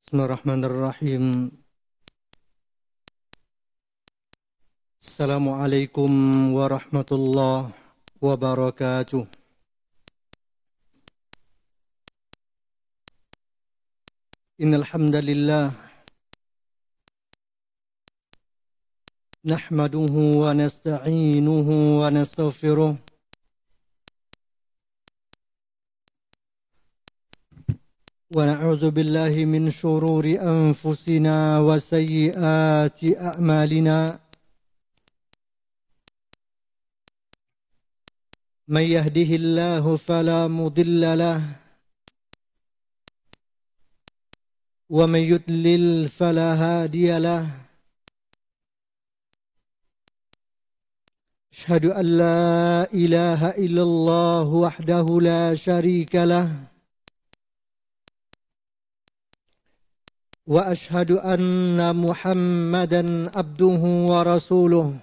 Bismillahirrahmanirrahim. Assalamualaikum warahmatullahi wabarakatuh. Innal hamdalillah nahmaduhu wa nasta'inuhu wa nastaghfiruh wa na'udzu billahi min shururi anfusina wa sayyiati a'malina. Man yahdihillahu fala mudilla lahu wa man yudlil fala hadiya lahu. Ashhadu an la ilaha illallah wahdahu la syarika lahu wa ashhadu anna Muhammadan abduhu wa rasuluh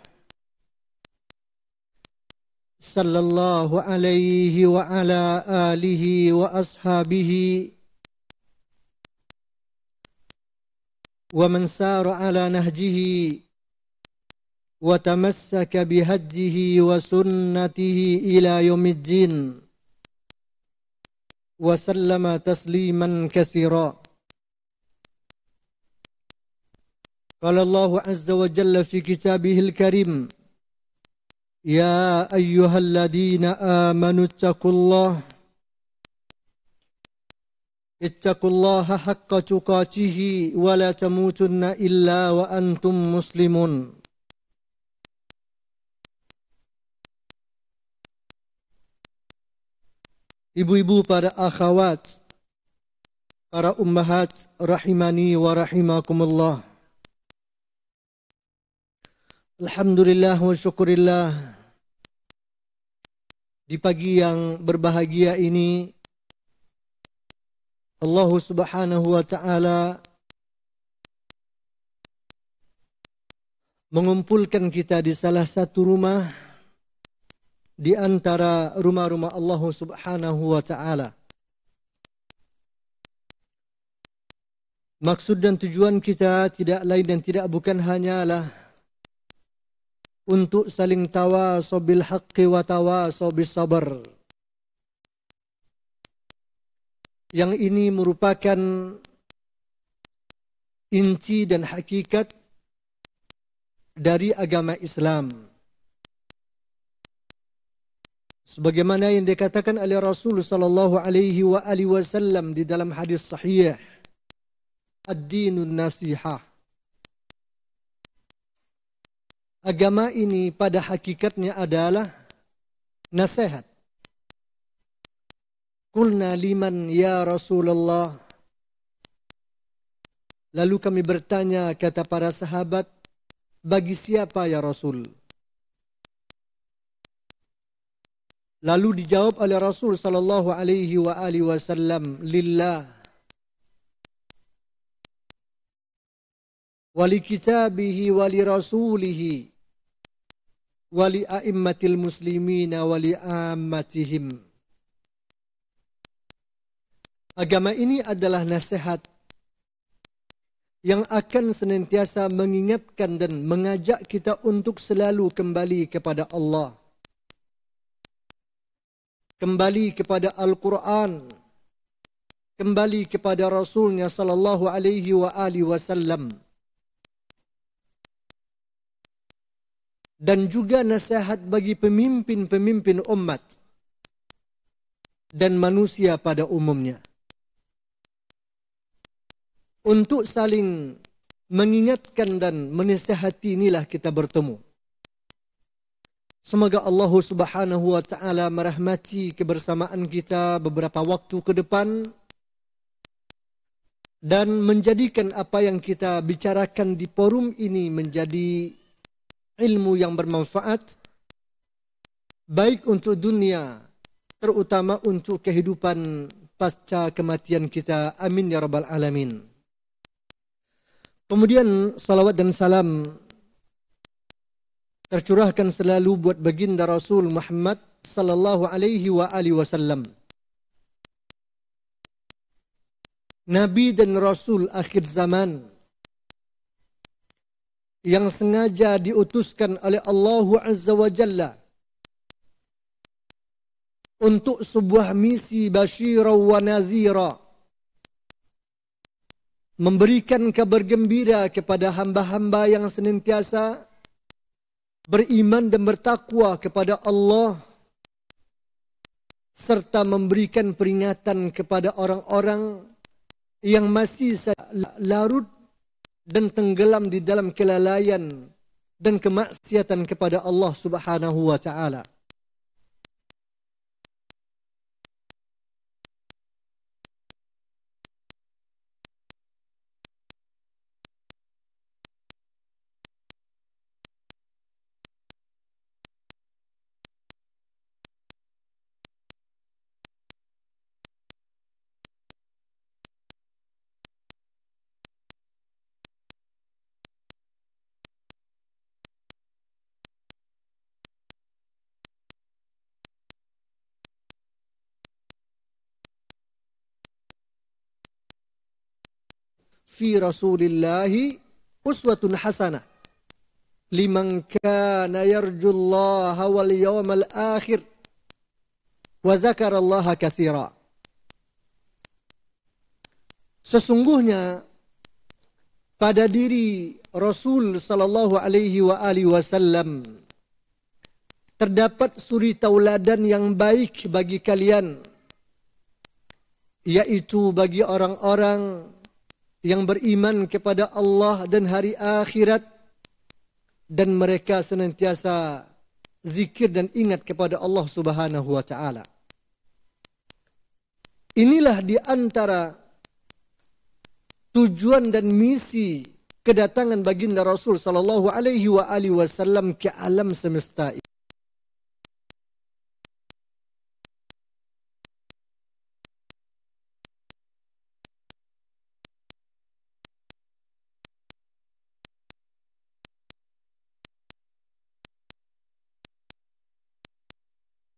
sallallahu alaihi wa ala alihi wa ashabihi wa man sara ala nahjihi wa tamassaka bihajjihi wa sunnatihi ila yaumiddin wa sallama tasliman katsira. قال الله عز وجل في كتابه الكريم يا أيها الذين آمنوا اتقوا الله حق تقاته ولا تموتن إلا وأنتم مسلمون. ibu-ibu, para akhwat, para ummahat rahimani wa rahimakumullah. Alhamdulillah wa syukurillah, di pagi yang berbahagia ini Allah Subhanahu wa taala mengumpulkan kita di salah satu rumah di antara rumah-rumah Allah Subhanahu wa taala. Maksud dan tujuan kita tidak lain dan tidak bukan hanyalah untuk saling tawasaw bil haqqi wa tawasaw bis sabr. Yang ini merupakan inti dan hakikat dari agama Islam. Sebagaimana yang dikatakan oleh Rasul sallallahu alaihi wasallam di dalam hadis sahih, ad-dinun nasihah. Agama ini pada hakikatnya adalah nasihat. Qulna liman ya Rasulullah. Lalu kami bertanya, kata para sahabat, bagi siapa ya Rasul? Lalu dijawab oleh Rasul sallallahu alaihi wasallam, lillah wa li kitabihi wa li rasulihi wali a'immatil muslimina wali ammatihim. Agama ini adalah nasihat yang akan senantiasa mengingatkan dan mengajak kita untuk selalu kembali kepada Allah, kembali kepada Al-Quran, kembali kepada Rasulnya sallallahu alaihi wasallam. Dan juga nasihat bagi pemimpin-pemimpin umat dan manusia pada umumnya. Untuk saling mengingatkan dan menasihati inilah kita bertemu. Semoga Allah Subhanahu wa taala merahmati kebersamaan kita beberapa waktu ke depan dan menjadikan apa yang kita bicarakan di forum ini menjadi ilmu yang bermanfaat, baik untuk dunia, terutama untuk kehidupan pasca kematian kita. Amin ya rabbal alamin. Kemudian salawat dan salam tercurahkan selalu buat baginda Rasul Muhammad sallallahu alaihi wasallam, Nabi dan Rasul akhir zaman, yang sengaja diutuskan oleh Allah Azza wa Jalla untuk sebuah misi basyira wa nazira, memberikan kabar gembira kepada hamba-hamba yang senantiasa beriman dan bertakwa kepada Allah, serta memberikan peringatan kepada orang-orang yang masih larut dan tenggelam di dalam kelalaian dan kemaksiatan kepada Allah Subhanahu wa taala. Fi Rasulillahi uswatun hasanah liman kana yarjullaha wal yawmal akhir wa dzakarallaha katsira. Sesungguhnya pada diri Rasul sallallahu alaihi wasallam terdapat suri tauladan yang baik bagi kalian, yaitu bagi orang-orang yang beriman kepada Allah dan hari akhirat, dan mereka senantiasa zikir dan ingat kepada Allah Subhanahu wa taala. Inilah di antara tujuan dan misi kedatangan baginda Rasul sallallahu alaihi wasallam ke alam semesta.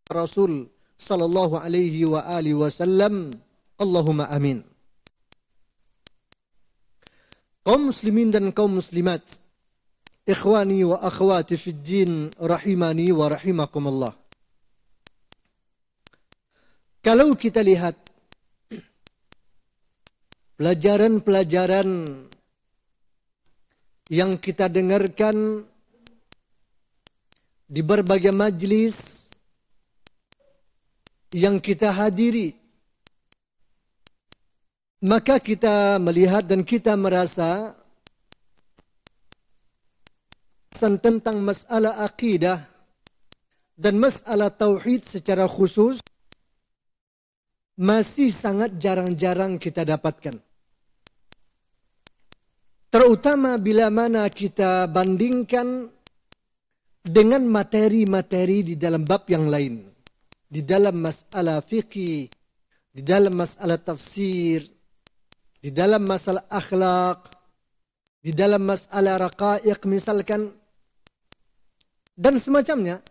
Rasul sallallahu alaihi wasallam. Allahumma amin. Kaum muslimin dan kaum muslimat, ikhwani wa akhwati fid din, rahimani wa rahimakumullah. Kalau kita lihat pelajaran-pelajaran yang kita dengarkan di berbagai majlis yang kita hadiri, maka kita melihat dan kita merasa tentang masalah akidah dan masalah tauhid secara khusus masih sangat jarang-jarang kita dapatkan. Terutama bila mana kita bandingkan dengan materi-materi di dalam bab yang lain. Di dalam masalah fikih, di dalam masalah tafsir, di dalam masalah akhlak, di dalam masalah raqaiq misalkan, dan semacamnya.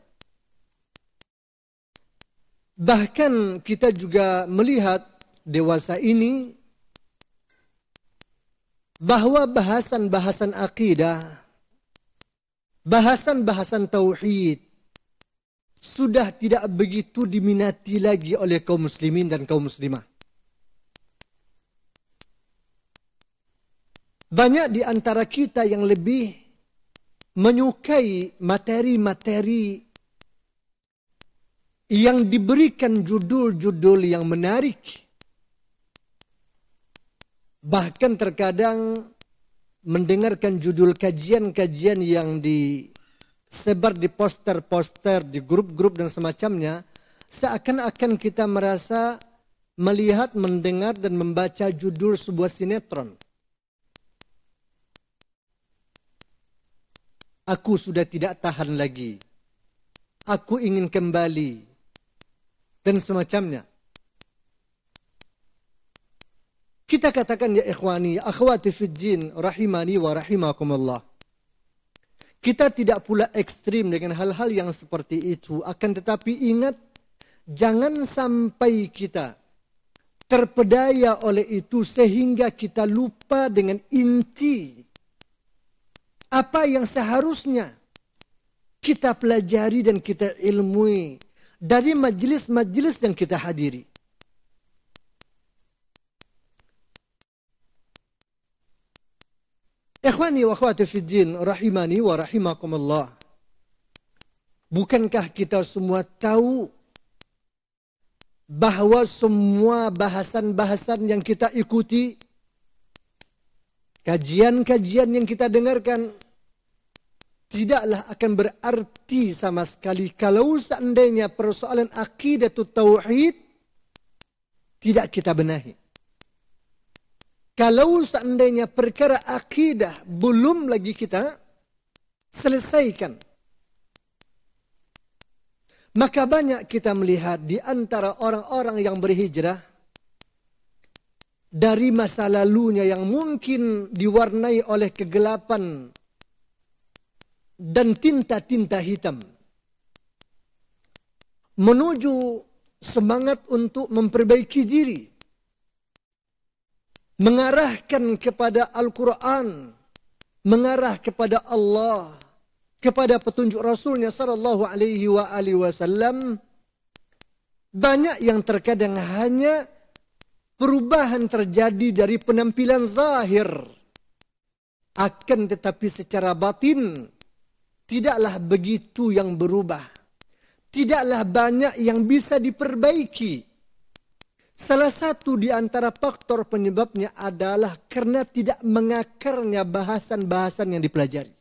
Bahkan kita juga melihat dewasa ini bahwa bahasan-bahasan akidah, bahasan-bahasan tauhid sudah tidak begitu diminati lagi oleh kaum muslimin dan kaum muslimah. Banyak di antara kita yang lebih menyukai materi-materi yang diberikan judul-judul yang menarik. Bahkan terkadang mendengarkan judul kajian-kajian yang disebar di poster-poster, di grup-grup dan semacamnya, seakan-akan kita merasa melihat, mendengar dan membaca judul sebuah sinetron. Aku sudah tidak tahan lagi. Aku ingin kembali. Dan semacamnya. Kita katakan ya ikhwani, akhwati fid din, rahimani wa rahimakumullah. Kita tidak pula ekstrim dengan hal-hal yang seperti itu. Akan tetapi ingat, jangan sampai kita terpedaya oleh itu sehingga kita lupa dengan inti apa yang seharusnya kita pelajari dan kita ilmui dari majelis-majelis yang kita hadiri. Ikhwani wa akhwati fid din, rahimani wa rahimakumullah. Bukankah kita semua tahu bahwa semua bahasan-bahasan yang kita ikuti, kajian-kajian yang kita dengarkan, tidaklah akan berarti sama sekali kalau seandainya persoalan aqidatut tauhid tidak kita benahi. Kalau seandainya perkara akidah belum lagi kita selesaikan. Maka banyak kita melihat di antara orang-orang yang berhijrah dari masa lalunya yang mungkin diwarnai oleh kegelapan dan tinta-tinta hitam, menuju semangat untuk memperbaiki diri, mengarahkan kepada Al-Quran, mengarah kepada Allah, kepada petunjuk Rasulnya sallallahu alaihi wasallam. Banyak yang terkadang hanya perubahan terjadi dari penampilan zahir, akan tetapi secara batin tidaklah begitu yang berubah. Tidaklah banyak yang bisa diperbaiki. Salah satu di antara faktor penyebabnya adalah karena tidak mengakarnya bahasan-bahasan yang dipelajari.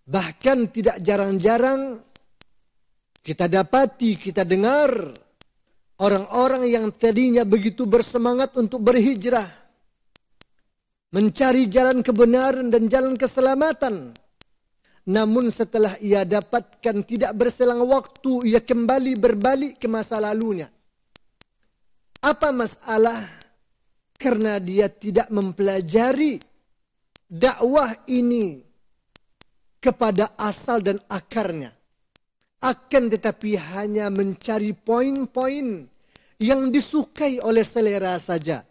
Bahkan tidak jarang-jarang kita dapati, kita dengar orang-orang yang tadinya begitu bersemangat untuk berhijrah, mencari jalan kebenaran dan jalan keselamatan, namun setelah ia dapatkan tidak berselang waktu, ia kembali berbalik ke masa lalunya. Apa masalah? Karena dia tidak mempelajari dakwah ini kepada asal dan akarnya. Akan tetapi hanya mencari poin-poin yang disukai oleh selera saja.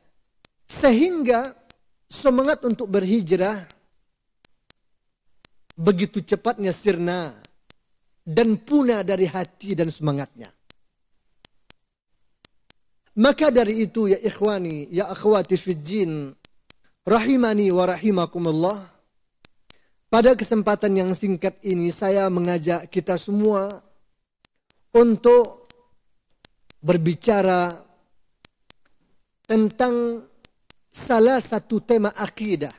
Sehingga semangat untuk berhijrah begitu cepatnya sirna dan punah dari hati dan semangatnya. Maka dari itu ya ikhwani, ya akhwati fiddin, rahimani wa rahimakumullah. Pada kesempatan yang singkat ini saya mengajak kita semua untuk berbicara tentang salah satu tema akidah.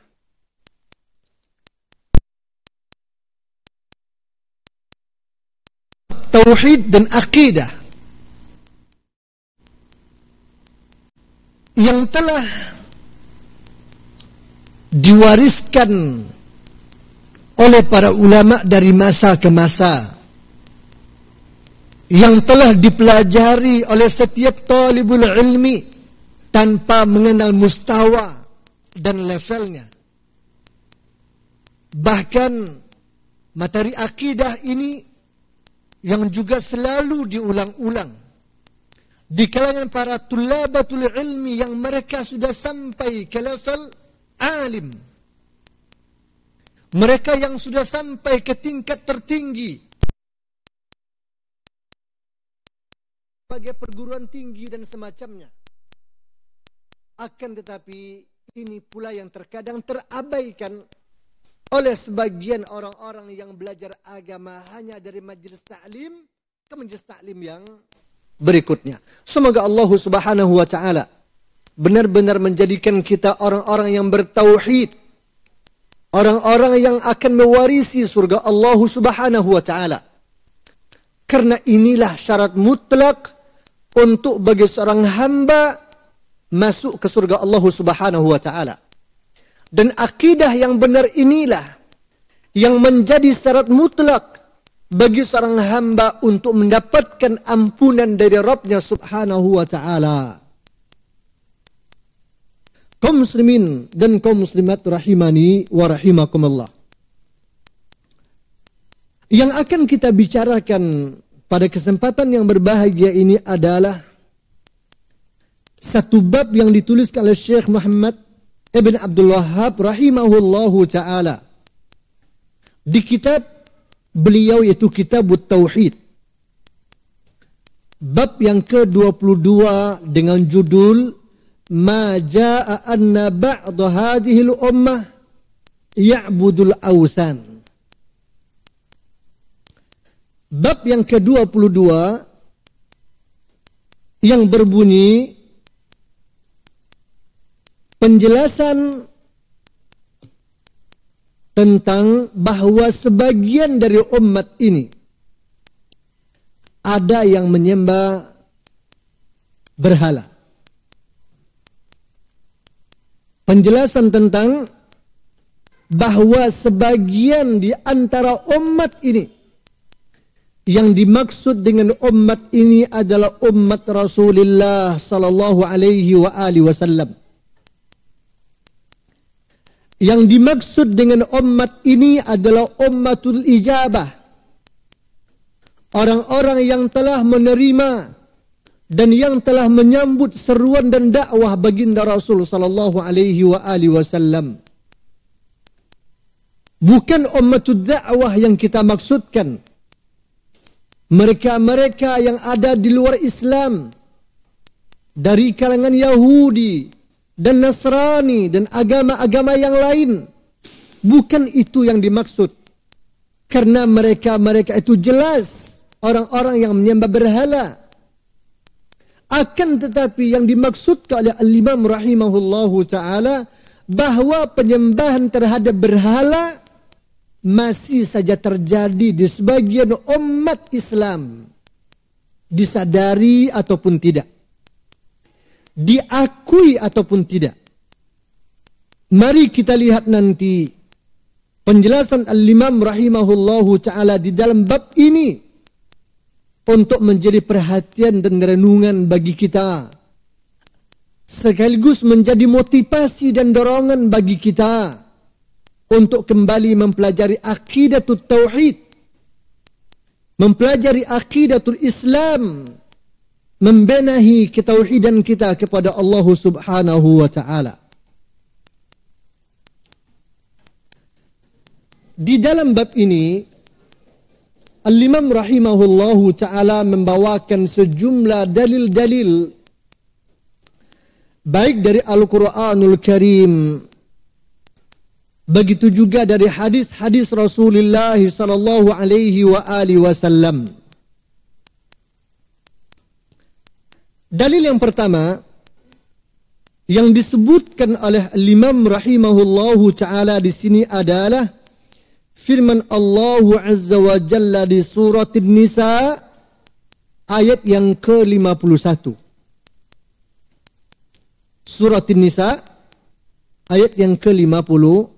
Tauhid dan akidah yang telah diwariskan oleh para ulama dari masa ke masa, yang telah dipelajari oleh setiap talibul ilmi tanpa mengenal mustawa dan levelnya. Bahkan materi akidah ini yang juga selalu diulang-ulang di kalangan para tulabatul ilmi yang mereka sudah sampai ke level alim, mereka yang sudah sampai ke tingkat tertinggi sebagai perguruan tinggi dan semacamnya. Akan tetapi ini pula yang terkadang terabaikan oleh sebagian orang-orang yang belajar agama hanya dari majelis ta'lim ke majelis ta'lim yang berikutnya. Semoga Allah Subhanahu wa taala benar-benar menjadikan kita orang-orang yang bertauhid, orang-orang yang akan mewarisi surga Allah Subhanahu wa taala. Karena inilah syarat mutlak untuk bagi seorang hamba masuk ke surga Allah Subhanahu wa taala. Dan akidah yang benar inilah yang menjadi syarat mutlak bagi seorang hamba untuk mendapatkan ampunan dari Rabbnya Subhanahu wa taala. Kaum muslimin dan kaum muslimat rahimani wa rahimakumullah. Yang akan kita bicarakan pada kesempatan yang berbahagia ini adalah satu bab yang dituliskan oleh Syekh Muhammad Ibn Abdul Wahhab rahimahullahu ta'ala di kitab beliau, yaitu Kitabut Tauhid. Bab yang ke-22 dengan judul Ma jaa anna ba'da hadhihi al-ummah ya'budul awsan. Bab yang ke-22 yang berbunyi penjelasan tentang bahwa sebagian dari umat ini ada yang menyembah berhala. Penjelasan tentang bahwa sebagian di antara umat ini, yang dimaksud dengan umat ini adalah umat Rasulullah sallallahu alaihi wa alihi wasallam. Yang dimaksud dengan umat ini adalah ummatul ijabah, orang-orang yang telah menerima dan yang telah menyambut seruan dan dakwah baginda Rasul sallallahu alaihi wa alihi wasallam. Bukan ummatud dakwah yang kita maksudkan. Mereka-mereka yang ada di luar Islam, dari kalangan Yahudi dan Nasrani dan agama-agama yang lain, bukan itu yang dimaksud. Karena mereka itu jelas orang-orang yang menyembah berhala. Akan tetapi yang dimaksudkan oleh Al-Imam rahimahullahu ta'ala bahwa penyembahan terhadap berhala masih saja terjadi di sebagian umat Islam, disadari ataupun tidak. diakui ataupun tidak. Mari kita lihat nanti penjelasan Al-Imam rahimahullahu ta'ala di dalam bab ini untuk menjadi perhatian dan renungan bagi kita, sekaligus menjadi motivasi dan dorongan bagi kita untuk kembali mempelajari aqidatul tauhid, mempelajari aqidatul Islam, membenahi ketauhidan kita kepada Allah Subhanahu wa ta'ala. Di dalam bab ini Al-Imam rahimahullahu ta'ala membawakan sejumlah dalil-dalil baik dari Al-Quranul Karim, begitu juga dari hadis-hadis Rasulullah sallallahu alaihi wa alihi wasallam. Dalil yang pertama yang disebutkan oleh Al-Imam rahimahullahu ta'ala di sini adalah firman Allah Azza wa Jalla di surat An-Nisa ayat yang ke-51. Surat An-Nisa ayat yang ke-51.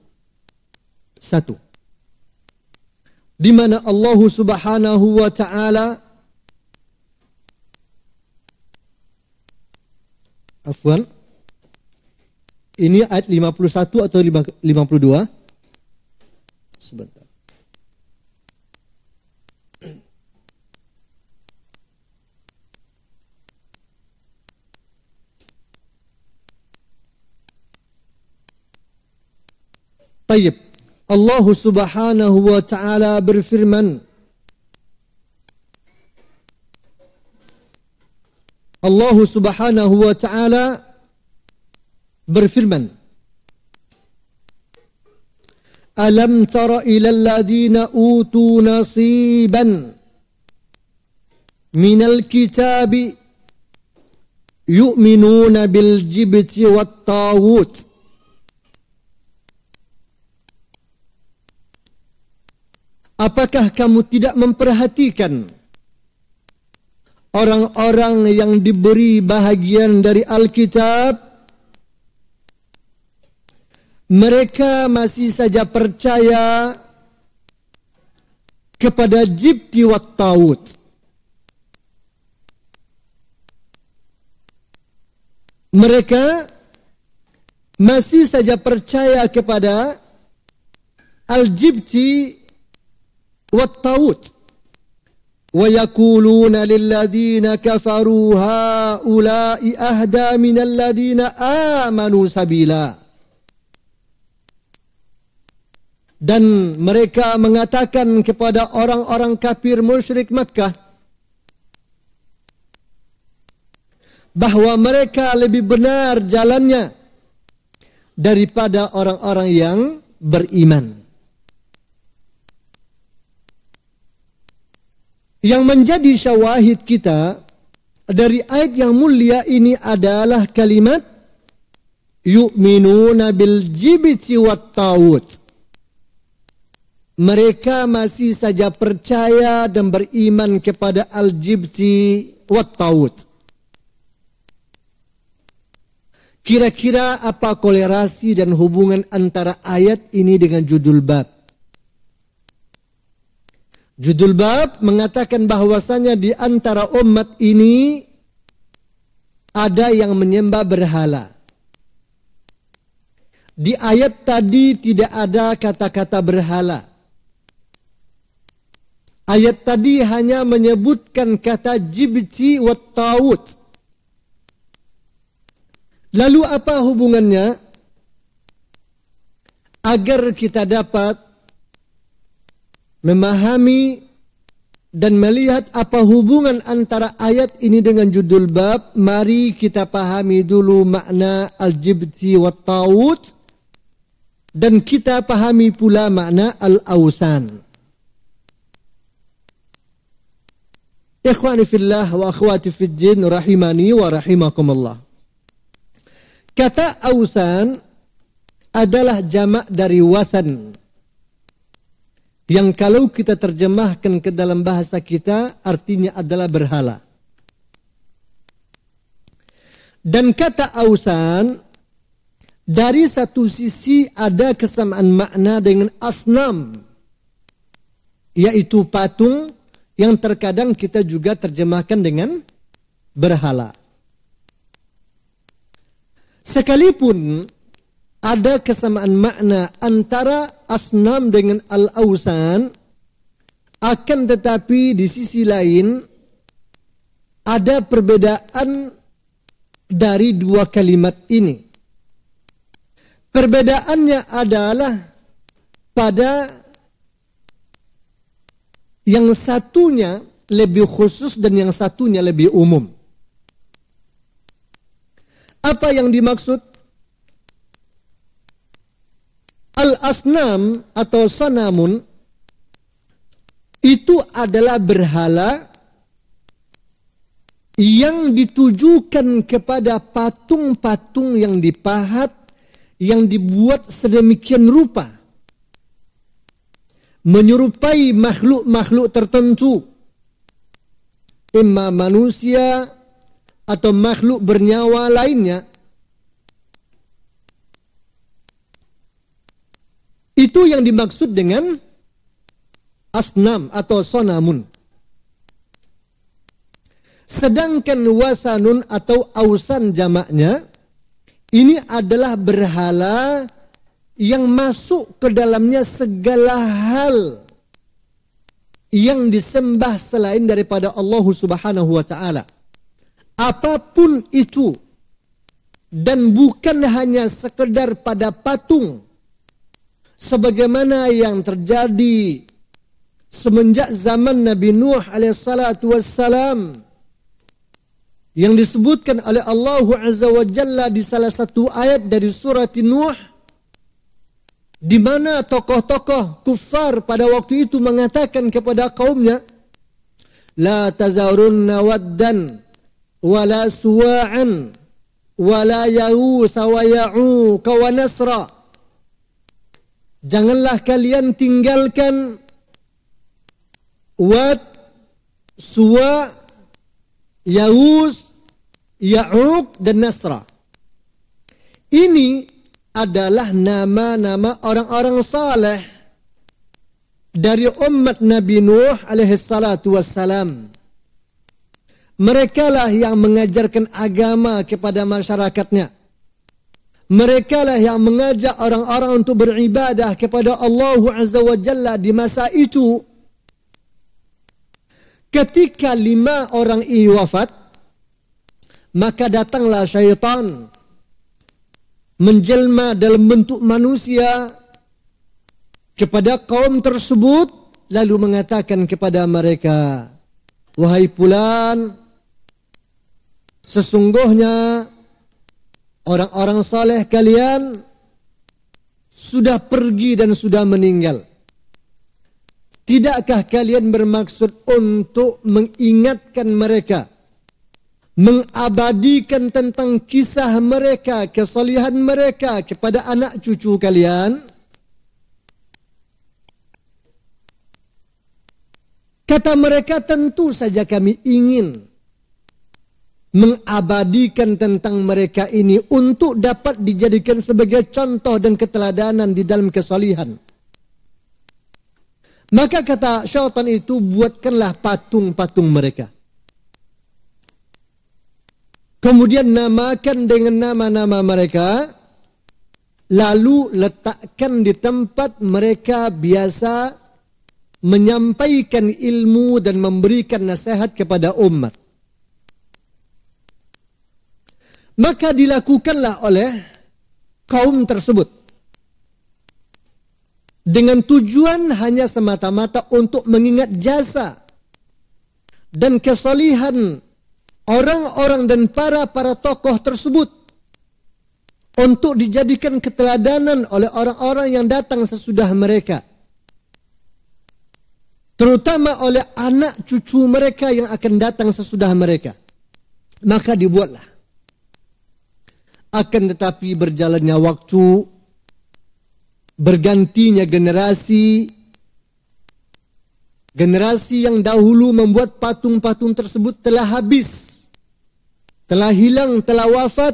Di mana Allah Subhanahu wa ta'ala ini ayat 51 atau 52? Sebentar. Tayyib. Allah Subhanahu wa ta'ala berfirman, Allah Subhanahu wa ta'ala berfirman, Alam tara ilal ladhina utu nasiban minal kitabi yu'minuna bil jibti wat tawut. Apakah kamu tidak memperhatikan orang-orang yang diberi bahagian dari Alkitab? Mereka masih saja percaya kepada jibti wat tawut. Mereka masih saja percaya kepada al-jibti wat tawut. Wa yaquluna lilladheena kafaru haula'i ahda minal ladheena amanu sabila. Dan mereka mengatakan kepada orang-orang kafir musyrik Makkah bahwa mereka lebih benar jalannya daripada orang-orang yang beriman. Yang menjadi syawahid kita dari ayat yang mulia ini adalah kalimat yu'minuna bil jibti wat tawut. Mereka masih saja percaya dan beriman kepada al-jibti wat tawut. Kira-kira apa kolerasi dan hubungan antara ayat ini dengan judul bab? Judul bab mengatakan bahwasanya di antara umat ini ada yang menyembah berhala. Di ayat tadi tidak ada kata-kata berhala. Ayat tadi hanya menyebutkan kata jibti wat tawut. Lalu apa hubungannya? Agar kita dapat memahami dan melihat apa hubungan antara ayat ini dengan judul bab, mari kita pahami dulu makna al-jibti wat tawut dan kita pahami pula makna al-awsan. Ikhwani fillah wa akhwati fid din rahimani wa rahimakumullah. Kata awsan adalah jamak dari wasan, yang kalau kita terjemahkan ke dalam bahasa kita artinya adalah berhala. Dan kata ausan, dari satu sisi ada kesamaan makna dengan asnam, yaitu patung yang terkadang kita juga terjemahkan dengan berhala. Sekalipun ada kesamaan makna antara asnam dengan al-ausan, akan tetapi di sisi lain ada perbedaan dari dua kalimat ini. Perbedaannya adalah pada yang satunya lebih khusus dan yang satunya lebih umum. Apa yang dimaksud? Al-asnam atau sanamun itu adalah berhala yang ditujukan kepada patung-patung yang dipahat, yang dibuat sedemikian rupa, menyerupai makhluk-makhluk tertentu, imma manusia atau makhluk bernyawa lainnya. Itu yang dimaksud dengan asnam atau sonamun. Sedangkan wasanun atau ausan jamaknya, ini adalah berhala yang masuk ke dalamnya segala hal yang disembah selain daripada Allah Subhanahu wa ta'ala. Apapun itu, dan bukan hanya sekedar pada patung, sebagaimana yang terjadi semenjak zaman Nabi Nuh alaihissalatu wassalam, yang disebutkan oleh Allah Azza wa Jalla di salah satu ayat dari surat Nuh, di mana tokoh-tokoh kufar pada waktu itu mengatakan kepada kaumnya, la tazarunna waddan wala suwa'an wala ya'usa wa ya'uka wa nasra. Janganlah kalian tinggalkan Wad, Suwa, Ya'us, Ya'uq dan Nasra. Ini adalah nama-nama orang-orang saleh dari umat Nabi Nuh alaihi salatu wassalam. Mereka lah yang mengajarkan agama kepada masyarakatnya. Mereka lah yang mengajak orang-orang untuk beribadah kepada Allah Azza wa Jalla di masa itu. Ketika 5 orang ini wafat, maka datanglah syaitan menjelma dalam bentuk manusia kepada kaum tersebut, lalu mengatakan kepada mereka, wahai fulan, sesungguhnya orang-orang saleh kalian sudah pergi dan sudah meninggal. Tidakkah kalian bermaksud untuk mengingatkan mereka, mengabadikan tentang kisah mereka, kesalihan mereka kepada anak cucu kalian? Kata mereka, tentu saja kami ingin mengabadikan tentang mereka ini untuk dapat dijadikan sebagai contoh dan keteladanan di dalam kesalihan. Maka kata syaitan itu, buatkanlah patung-patung mereka. Kemudian namakan dengan nama-nama mereka, lalu letakkan di tempat mereka biasa menyampaikan ilmu dan memberikan nasihat kepada umat. Maka dilakukanlah oleh kaum tersebut dengan tujuan hanya semata-mata untuk mengingat jasa dan kesalihan orang-orang dan para tokoh tersebut, untuk dijadikan keteladanan oleh orang-orang yang datang sesudah mereka, terutama oleh anak cucu mereka yang akan datang sesudah mereka. Maka dibuatlah. Akan tetapi berjalannya waktu, bergantinya generasi yang dahulu membuat patung-patung tersebut telah habis. telah hilang, telah wafat,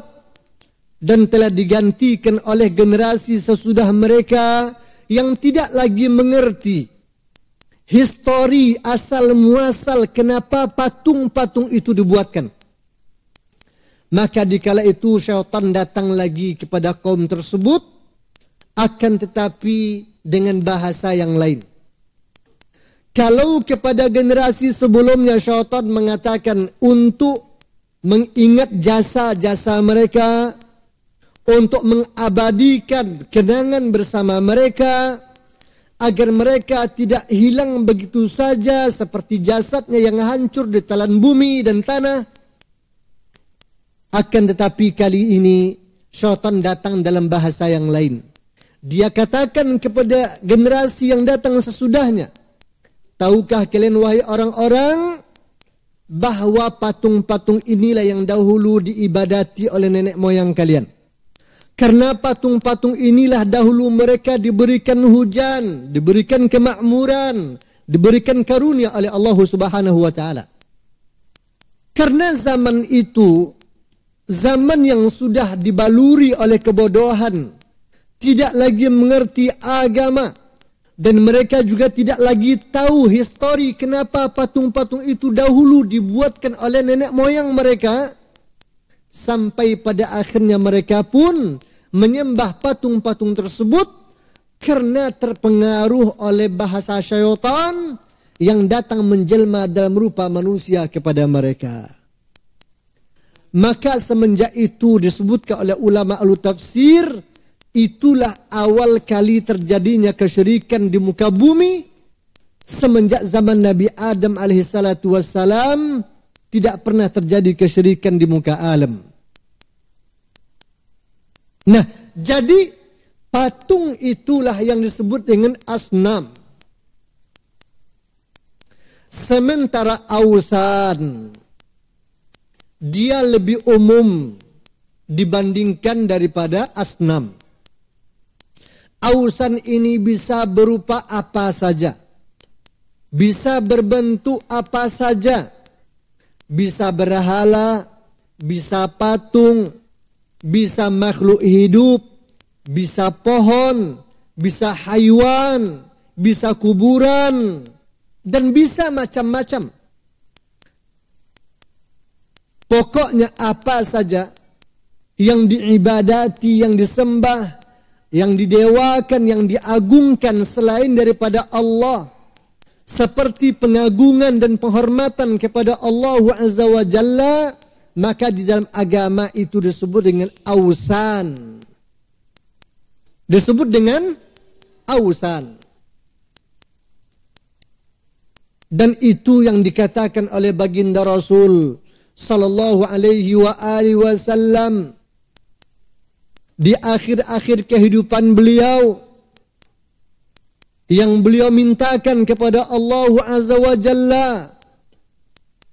dan telah digantikan oleh generasi sesudah mereka yang tidak lagi mengerti histori asal muasal kenapa patung-patung itu dibuatkan. Maka dikala itu syaitan datang lagi kepada kaum tersebut, akan tetapi dengan bahasa yang lain. Kalau kepada generasi sebelumnya syaitan mengatakan untuk mengingat jasa-jasa mereka, untuk mengabadikan kenangan bersama mereka, agar mereka tidak hilang begitu saja seperti jasadnya yang hancur di telan bumi dan tanah. Akan tetapi kali ini syaitan datang dalam bahasa yang lain. Dia katakan kepada generasi yang datang sesudahnya, tahukah kalian wahai orang-orang, bahwa patung-patung inilah yang dahulu diibadati oleh nenek moyang kalian. Karena patung-patung inilah dahulu mereka diberikan hujan, diberikan kemakmuran, diberikan karunia oleh Allah Subhanahu wa taala. Karena zaman itu zaman yang sudah dibaluri oleh kebodohan, tidak lagi mengerti agama, dan mereka juga tidak lagi tahu histori kenapa patung-patung itu dahulu dibuatkan oleh nenek moyang mereka. Sampai pada akhirnya mereka pun menyembah patung-patung tersebut karena terpengaruh oleh bahasa syaitan yang datang menjelma dalam rupa manusia kepada mereka. Maka semenjak itu disebutkan oleh ulama al-tafsir, itulah awal kali terjadinya kesyirikan di muka bumi. Semenjak zaman Nabi Adam alaihissalatu wassalam, tidak pernah terjadi kesyirikan di muka alam. Nah, jadi patung itulah yang disebut dengan asnam. Sementara ausan, dia lebih umum dibandingkan daripada asnam. Ausan ini bisa berupa apa saja, bisa berbentuk apa saja, bisa berhala, bisa patung, bisa makhluk hidup, bisa pohon, bisa haiwan, bisa kuburan, dan bisa macam-macam. Pokoknya apa saja yang diibadati, yang disembah, yang didewakan, yang diagungkan selain daripada Allah, seperti pengagungan dan penghormatan kepada Allah Azza wa Jalla, maka di dalam agama itu disebut dengan ausan. Disebut dengan ausan. Dan itu yang dikatakan oleh baginda Rasul sallallahu alaihi wa alihi wasallam di akhir-akhir kehidupan beliau, yang beliau mintakan kepada Allah Azza wa Jalla,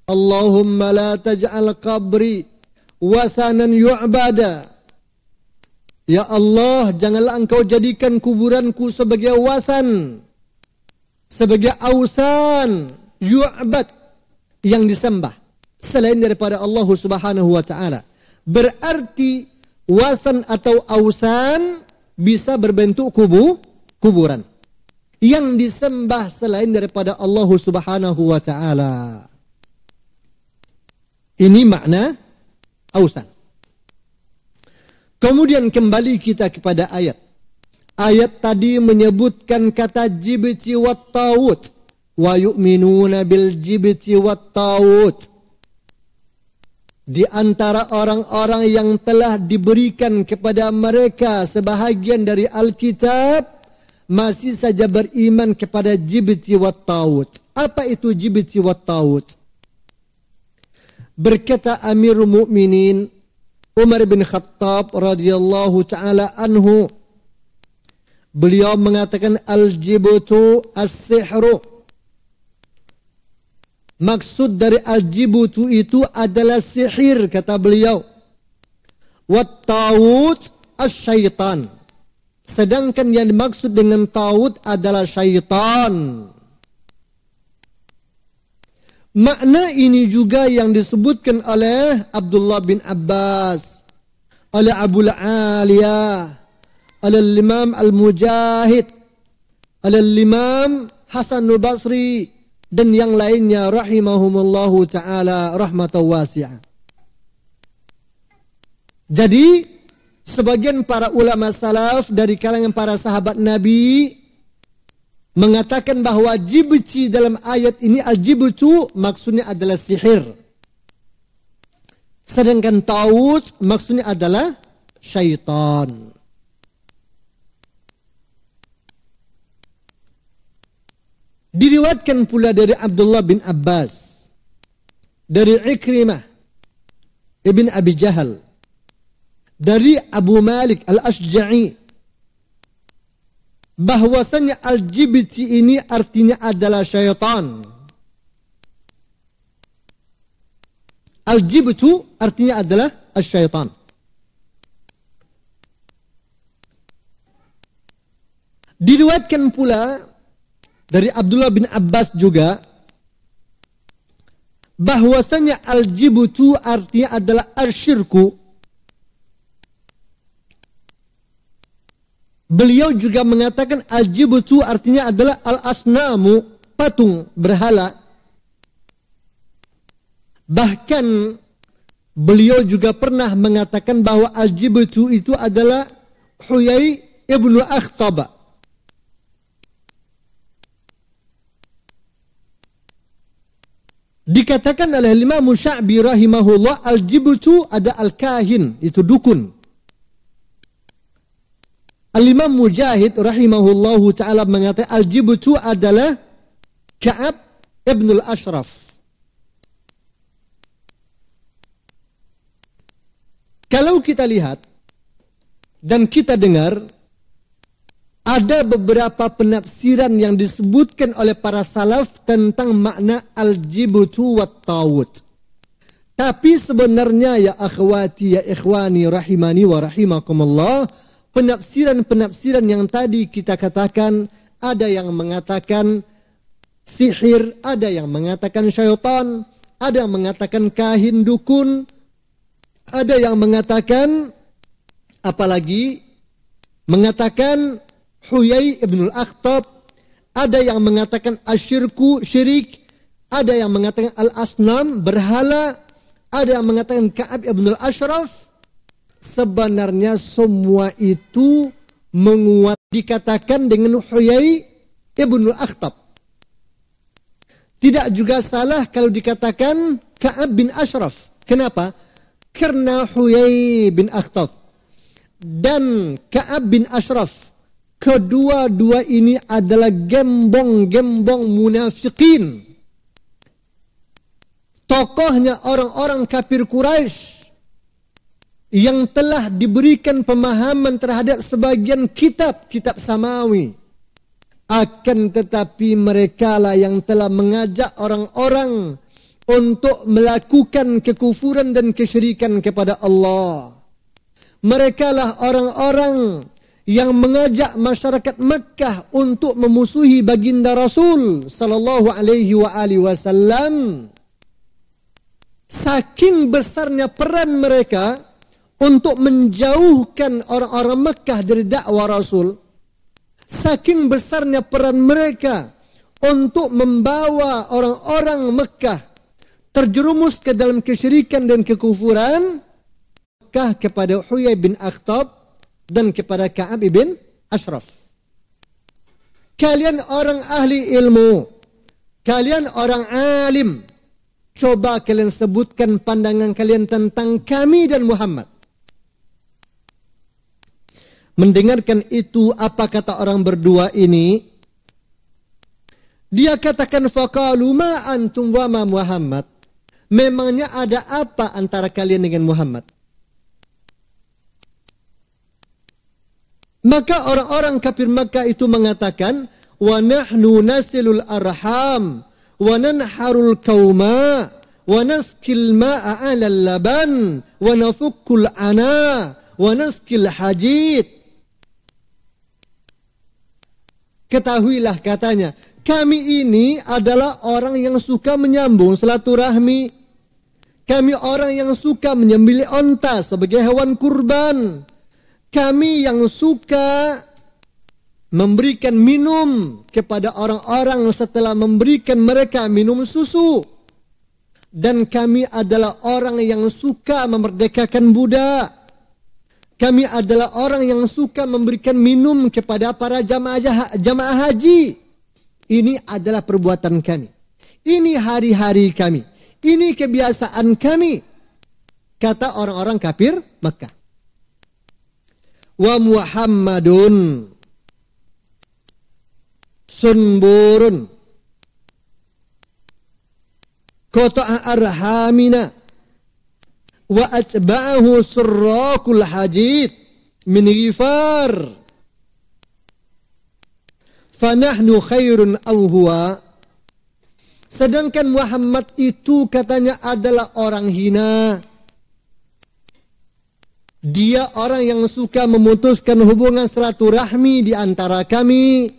Allahumma la taj'al qabri wasanan yu'bada. Ya Allah, janganlah engkau jadikan kuburanku sebagai wasan, sebagai ausan, yu'bad, yang disembah selain daripada Allah Subhanahu wa taala. Berarti wasan atau ausan bisa berbentuk kuburan yang disembah selain daripada Allah Subhanahu wa taala. Ini makna ausan. Kemudian kembali kita kepada ayat. Ayat tadi menyebutkan kata jibti wat tawut. Wa yu'minuna bil jibti wat tawut. Di antara orang-orang yang telah diberikan kepada mereka sebahagian dari Alkitab, masih saja beriman kepada jibti wat tawut. Apa itu jibti wat tawut? Berkata Amirul Mukminin Umar bin Khattab radhiyallahu taala anhu, beliau mengatakan al-jibtu as-sihru. Maksud dari al-jibtu itu adalah sihir, kata beliau. Wat tawut as-syaitan. Sedangkan yang dimaksud dengan tawut adalah syaitan. Makna ini juga yang disebutkan oleh Abdullah bin Abbas, oleh Abu Aliyah, oleh Imam Al-Mujahid, oleh Imam Hasan Al-Basri, dan yang lainnya rahimahumullahu ta'ala rahmatan wasi'ah. Jadi, sebagian para ulama salaf dari kalangan para sahabat Nabi mengatakan bahwa jibti dalam ayat ini, al-jibtu maksudnya adalah sihir. Sedangkan taus maksudnya adalah syaitan. Diriwayatkan pula dari Abdullah bin Abbas, dari Ikrimah ibn Abi Jahal, dari Abu Malik al-Ashja'i, bahwasanya al-jibti ini artinya adalah syaitan. Al-jibtu artinya adalah syaitan. Diriwayatkan pula dari Abdullah bin Abbas juga bahwasanya al-jibtu artinya adalah asyirku. Beliau juga mengatakan al-jibtu artinya adalah al-asnamu, patung, berhala. Bahkan beliau juga pernah mengatakan bahwa al-jibtu itu adalah Huyai ibnu Akhtab. Dikatakan oleh Imam Sya'bi rahimahullah, al-jibtu ada al-kahin, itu dukun. Al-Imam Mujahid rahimahullahu ta'ala mengatakan al-jibtu adalah Ka'ab ibn al-Ashraf. Kalau kita lihat dan kita dengar, ada beberapa penafsiran yang disebutkan oleh para salaf tentang makna al-jibtu wat tawut. Tapi sebenarnya ya akhwati, ya ikhwani rahimani wa rahimakumullah, penafsiran-penafsiran yang tadi kita katakan, ada yang mengatakan sihir, ada yang mengatakan syaitan, ada yang mengatakan kahin dukun, ada yang mengatakan apalagi mengatakan Huyai ibn al-Akhtab, ada yang mengatakan asyirku, syirik, ada yang mengatakan al-asnam, berhala, ada yang mengatakan Ka'ab ibn al-Ashraf. Sebenarnya semua itu menguat dikatakan dengan Huyai ibn al-Akhtab. Tidak juga salah kalau dikatakan Ka'ab bin Ashraf. Kenapa? Karena Huyai bin Akhtab dan Ka'ab bin Ashraf, kedua-dua ini adalah gembong-gembong munafikin. Tokohnya orang-orang kafir Quraisy yang telah diberikan pemahaman terhadap sebagian kitab-kitab samawi. Akan tetapi mereka lah yang telah mengajak orang-orang untuk melakukan kekufuran dan kesyirikan kepada Allah. Mereka lah orang-orang yang mengajak masyarakat Makkah untuk memusuhi baginda Rasul sallallahu alaihi wasallam. Saking besarnya peran mereka untuk menjauhkan orang-orang Makkah dari dakwah Rasul, saking besarnya peran mereka untuk membawa orang-orang Makkah terjerumus ke dalam kesyirikan dan kekufuran, Makkah kepada Huyai bin Akhtab dan kepada Ka'ab ibn Ashraf. Kalian orang ahli ilmu, kalian orang alim, coba kalian sebutkan pandangan kalian tentang kami dan Muhammad. Mendengarkan itu, apa kata orang berdua ini? Dia katakan, faqalu ma antum wa ma Muhammad. Memangnya ada apa antara kalian dengan Muhammad? Maka orang-orang kafir Makkah itu mengatakan, wa nahnu nasilul arham wa nanharul kauma wa naskil ma'a 'alal laban wa nafukkul ana wa naskil hajid. Ketahuilah, katanya, Kami ini adalah orang yang suka menyambung silaturahmi. Kami orang yang suka menyembelih onta sebagai hewan kurban. Kami yang suka memberikan minum kepada orang-orang setelah memberikan mereka minum susu. Dan kami adalah orang yang suka memerdekakan budak. Kami adalah orang yang suka memberikan minum kepada para jamaah haji. Ini adalah perbuatan kami. Ini hari-hari kami. Ini kebiasaan kami. Kata orang-orang kafir Makkah. Wa Muhammadun sunburun qata'a arhamina wa atba'ahu surrakul hajid min ghifar fanahnu khairun aw huwa. Sedangkan Muhammad itu katanya adalah orang hina. Dia orang yang suka memutuskan hubungan silaturahmi di antara kami.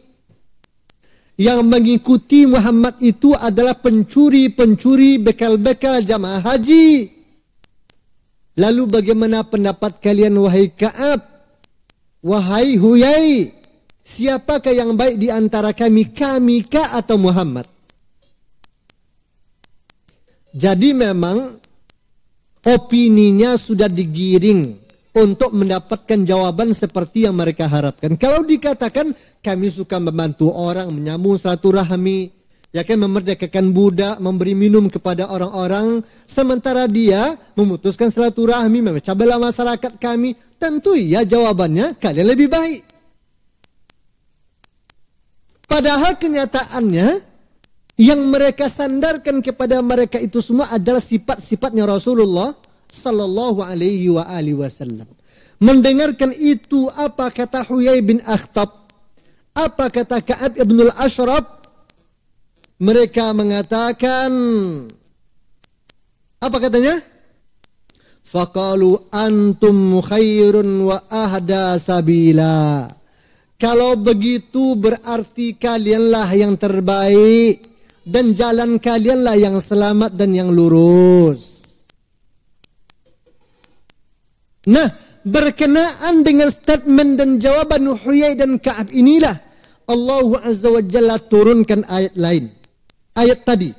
Yang mengikuti Muhammad itu adalah pencuri-pencuri bekal-bekal jamaah haji. Lalu bagaimana pendapat kalian wahai Ka'ab? Wahai Huyai? Siapakah yang baik di antara kami kah atau Muhammad? Jadi memang opininya sudah digiring untuk mendapatkan jawaban seperti yang mereka harapkan. Kalau dikatakan kami suka membantu orang, menyambung silaturahmi, ya kan, memerdekakan budak, memberi minum kepada orang-orang, sementara dia memutuskan silaturahmi, memecah belah masyarakat kami, tentu ya jawabannya kalian lebih baik. Padahal kenyataannya yang mereka sandarkan kepada mereka itu semua adalah sifat-sifatnya Rasulullah sallallahu alaihi wasallam. Mendengarkan itu, apa kata Huyai bin Akhtab? Apa kata Ka'ab ibn al-Ashraf? Mereka mengatakan, apa katanya? Faqalu antum khairun wa ahda sabila. Kalau begitu berarti kalianlah yang terbaik dan jalan kalianlah yang selamat dan yang lurus. Nah, berkenaan dengan statement dan jawaban Huyai dan Ka'ab inilah Allah Azza wa Jalla turunkan ayat lain. Ayat tadi,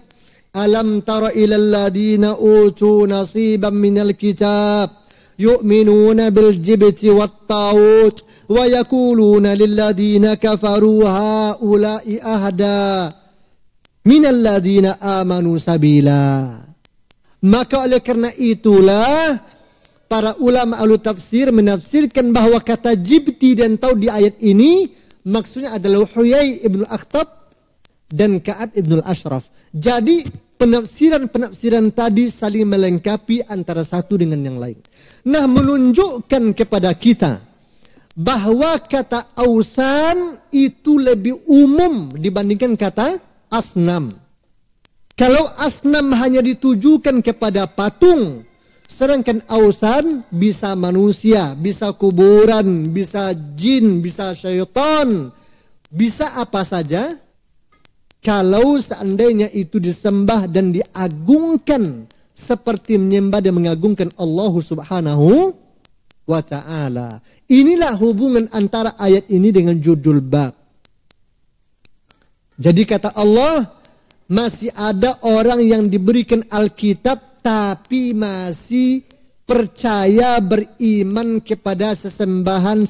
alam tara ilal ladina utu nasiban minal kitab yu'minuna bil jibti wat taut wa yakuluna lil ladina kafaru haula'i ahda minal ladina amanu sabila. Maka oleh karena itulah para ulama ahlu tafsir menafsirkan bahwa kata jibti dan taut di ayat ini maksudnya adalah Huyai ibn Akhtab dan Ka'ab ibn al-Ashraf. Jadi penafsiran-penafsiran tadi saling melengkapi antara satu dengan yang lain. Nah, menunjukkan kepada kita bahwa kata ausan itu lebih umum dibandingkan kata asnam. Kalau asnam hanya ditujukan kepada patung, sedangkan ausan bisa manusia, bisa kuburan, bisa jin, bisa syaitan, bisa apa saja. Kalau seandainya itu disembah dan diagungkan seperti menyembah dan mengagungkan Allah Subhanahu wa ta'ala. Inilah hubungan antara ayat ini dengan judul bab. Jadi kata Allah, masih ada orang yang diberikan Alkitab tapi masih percaya beriman kepada sesembahan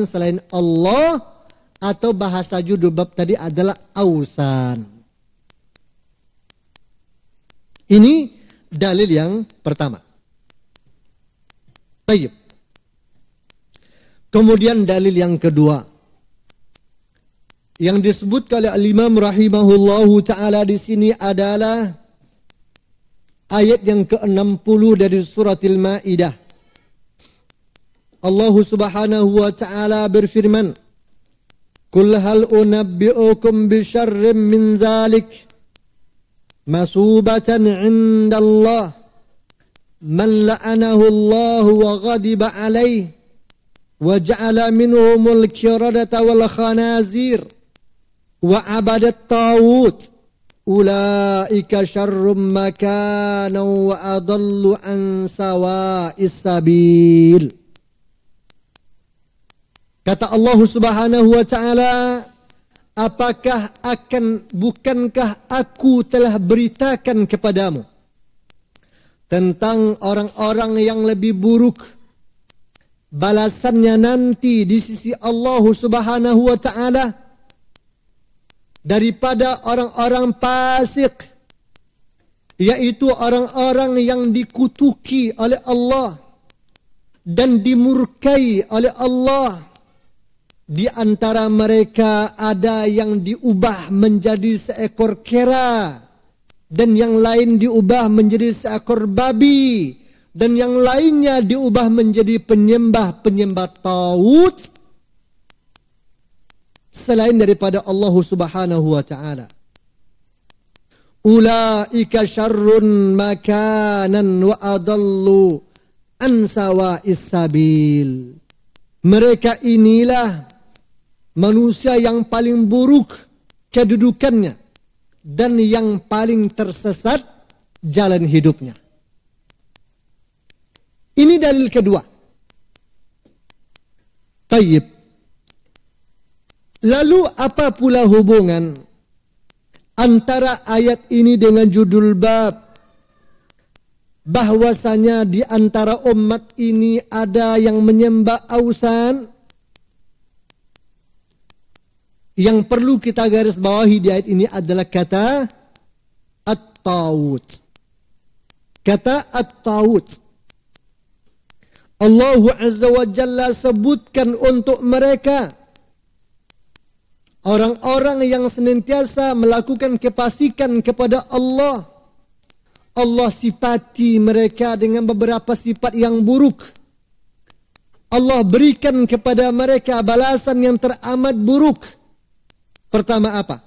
selain Allah, atau bahasa judul bab tadi adalah ausan. Ini dalil yang pertama. Baik. Kemudian dalil yang kedua yang disebut oleh Al-Imam rahimahullahu taala di sini adalah ayat yang ke-60 dari surat Al-Maidah. Allah Subhanahu wa taala berfirman, "Qul hal unabbi'ukum bi syarrin min dzalik masubatan 'indallah man la'anahu Allah wa ghadiba 'alaihi wa ja'ala minhumul qiradata wal khanazir wa abadat tawud ulaika syarrum makana wa adallu an sawa'is sabil. Kata Allah Subhanahu wa taala, bukankah aku telah beritakan kepadamu tentang orang-orang yang lebih buruk balasannya nanti di sisi Allah Subhanahu wa taala daripada orang-orang fasik, yaitu orang-orang yang dikutuki oleh Allah dan dimurkai oleh Allah. Di antara mereka ada yang diubah menjadi seekor kera, dan yang lain diubah menjadi seekor babi, dan yang lainnya diubah menjadi penyembah tagut selain daripada Allah Subhanahu wa taala. Ulaika syarrun makanan wa adallu an sawa'is sabil. Mereka inilah manusia yang paling buruk kedudukannya dan yang paling tersesat jalan hidupnya. Ini dalil kedua. Tayyib. Lalu apa pula hubungan antara ayat ini dengan judul bab bahwasanya di antara umat ini ada yang menyembah ausan? Yang perlu kita garis bawahi di ayat ini adalah kata at-tawud. Kata at-tawud. Allah Azza wa Jalla sebutkan untuk mereka orang-orang yang senantiasa melakukan kefasikan kepada Allah. Allah sifati mereka dengan beberapa sifat yang buruk. Allah berikan kepada mereka balasan yang teramat buruk. Pertama apa?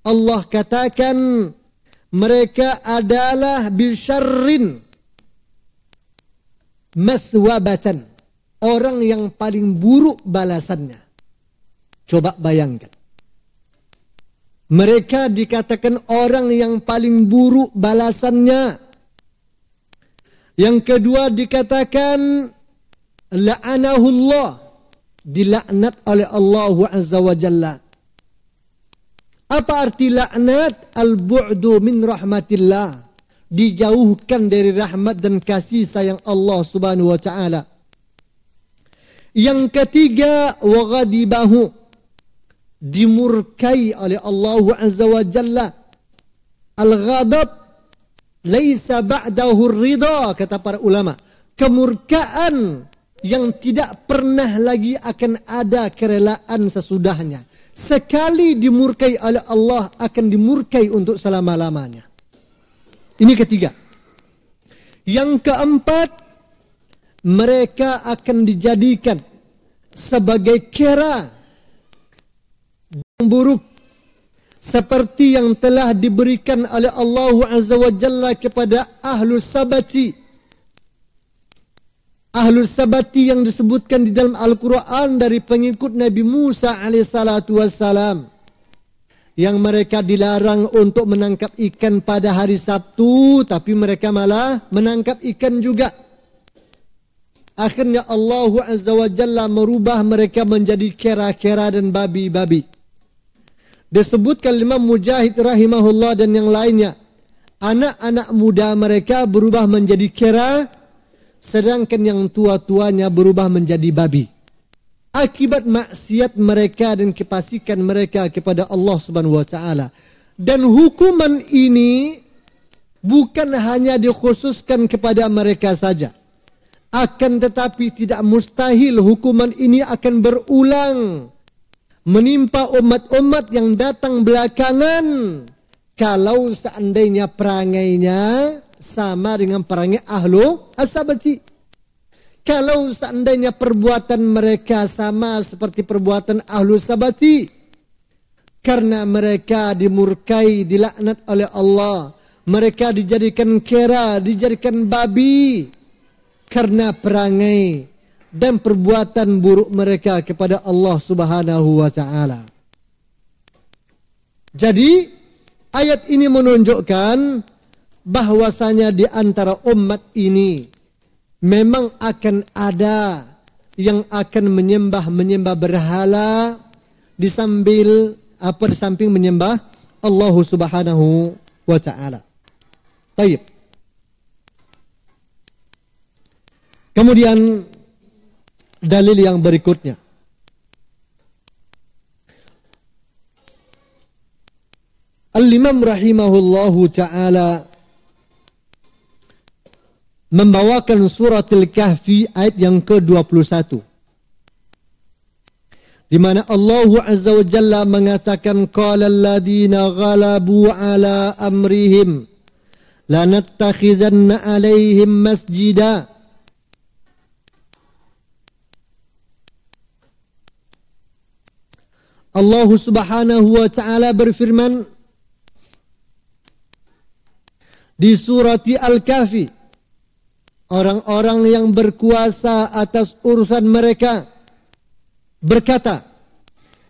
Allah katakan mereka adalah bisyarrin maswabatan. Orang yang paling buruk balasannya. Coba bayangkan. Mereka dikatakan orang yang paling buruk balasannya. Yang kedua dikatakan la'anahullah. Dilaknat oleh Allah Azza wa Jalla. Apa arti laknat? Al-bu'du min rahmatillah. Dijauhkan dari rahmat dan kasih sayang Allah Subhanahu wa taala. Yang ketiga, wa ghadibahu. Dimurkai oleh Allah Azza wa Jalla. Al-ghadab laisa ba'dahu ridha, kata para ulama. Kemurkaan yang tidak pernah lagi akan ada kerelaan sesudahnya. Sekali dimurkai oleh Allah akan dimurkai untuk selama-lamanya. Ini ketiga. Yang keempat, mereka akan dijadikan sebagai kera yang buruk seperti yang telah diberikan oleh Allah Azza wa Jalla kepada Ahlus Sabati. Ahlus Sabati yang disebutkan di dalam Al-Quran dari pengikut Nabi Musa alaihissalatu wassalam. Yang mereka dilarang untuk menangkap ikan pada hari Sabtu, tapi mereka malah menangkap ikan juga. Akhirnya Allah Azza wa Jalla merubah mereka menjadi kera-kera dan babi-babi. Disebutkan Imam Mujahid rahimahullah dan yang lainnya. Anak-anak muda mereka berubah menjadi kera, sedangkan yang tua-tuanya berubah menjadi babi. Akibat maksiat mereka dan kefasikan mereka kepada Allah Subhanahu wa taala. Dan hukuman ini bukan hanya dikhususkan kepada mereka saja. Akan tetapi tidak mustahil hukuman ini akan berulang menimpa umat-umat yang datang belakangan kalau seandainya perangainya sama dengan perangai Ahlu As-Sabati. Kalau seandainya perbuatan mereka sama seperti perbuatan Ahlu Sabati, karena mereka dimurkai, dilaknat oleh Allah, mereka dijadikan kera, dijadikan babi, karena perangai dan perbuatan buruk mereka kepada Allah Subhanahu wa taala. Jadi ayat ini menunjukkan bahwasanya di antara umat ini memang akan ada yang akan menyembah berhala di samping menyembah Allah Subhanahu wa taala. Baik. Kemudian dalil yang berikutnya. Al-Imam rahimahullahu ta'ala membawakan surat Al-Kahfi ayat yang ke-21. Di mana Allah Azza wa Jalla mengatakan qala alladhina ghalabu ala amrihim lanattakhizanna alaihim masjida. Allah Subhanahu wa ta'ala berfirman di surat Al-Kahfi, orang-orang yang berkuasa atas urusan mereka berkata,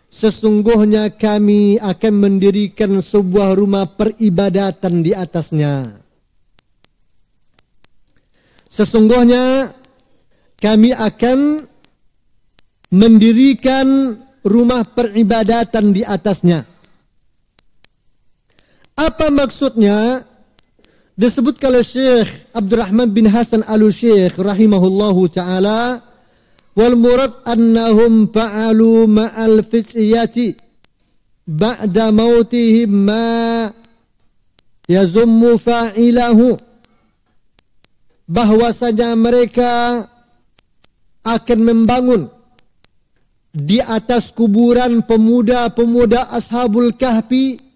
sesungguhnya kami akan mendirikan sebuah rumah peribadatan di atasnya. Sesungguhnya kami akan mendirikan rumah peribadatan di atasnya. Apa maksudnya? Disebutkan oleh Syekh Abdurrahman bin Hasan Al-Syekh rahimahullahu ta'ala, wal murad annahum fa'alu ma'al fisyati ba'da mautihim ma yazummu fa'ilahu, bahwasanya mereka akan membangun di atas kuburan pemuda-pemuda Ashabul Kahfi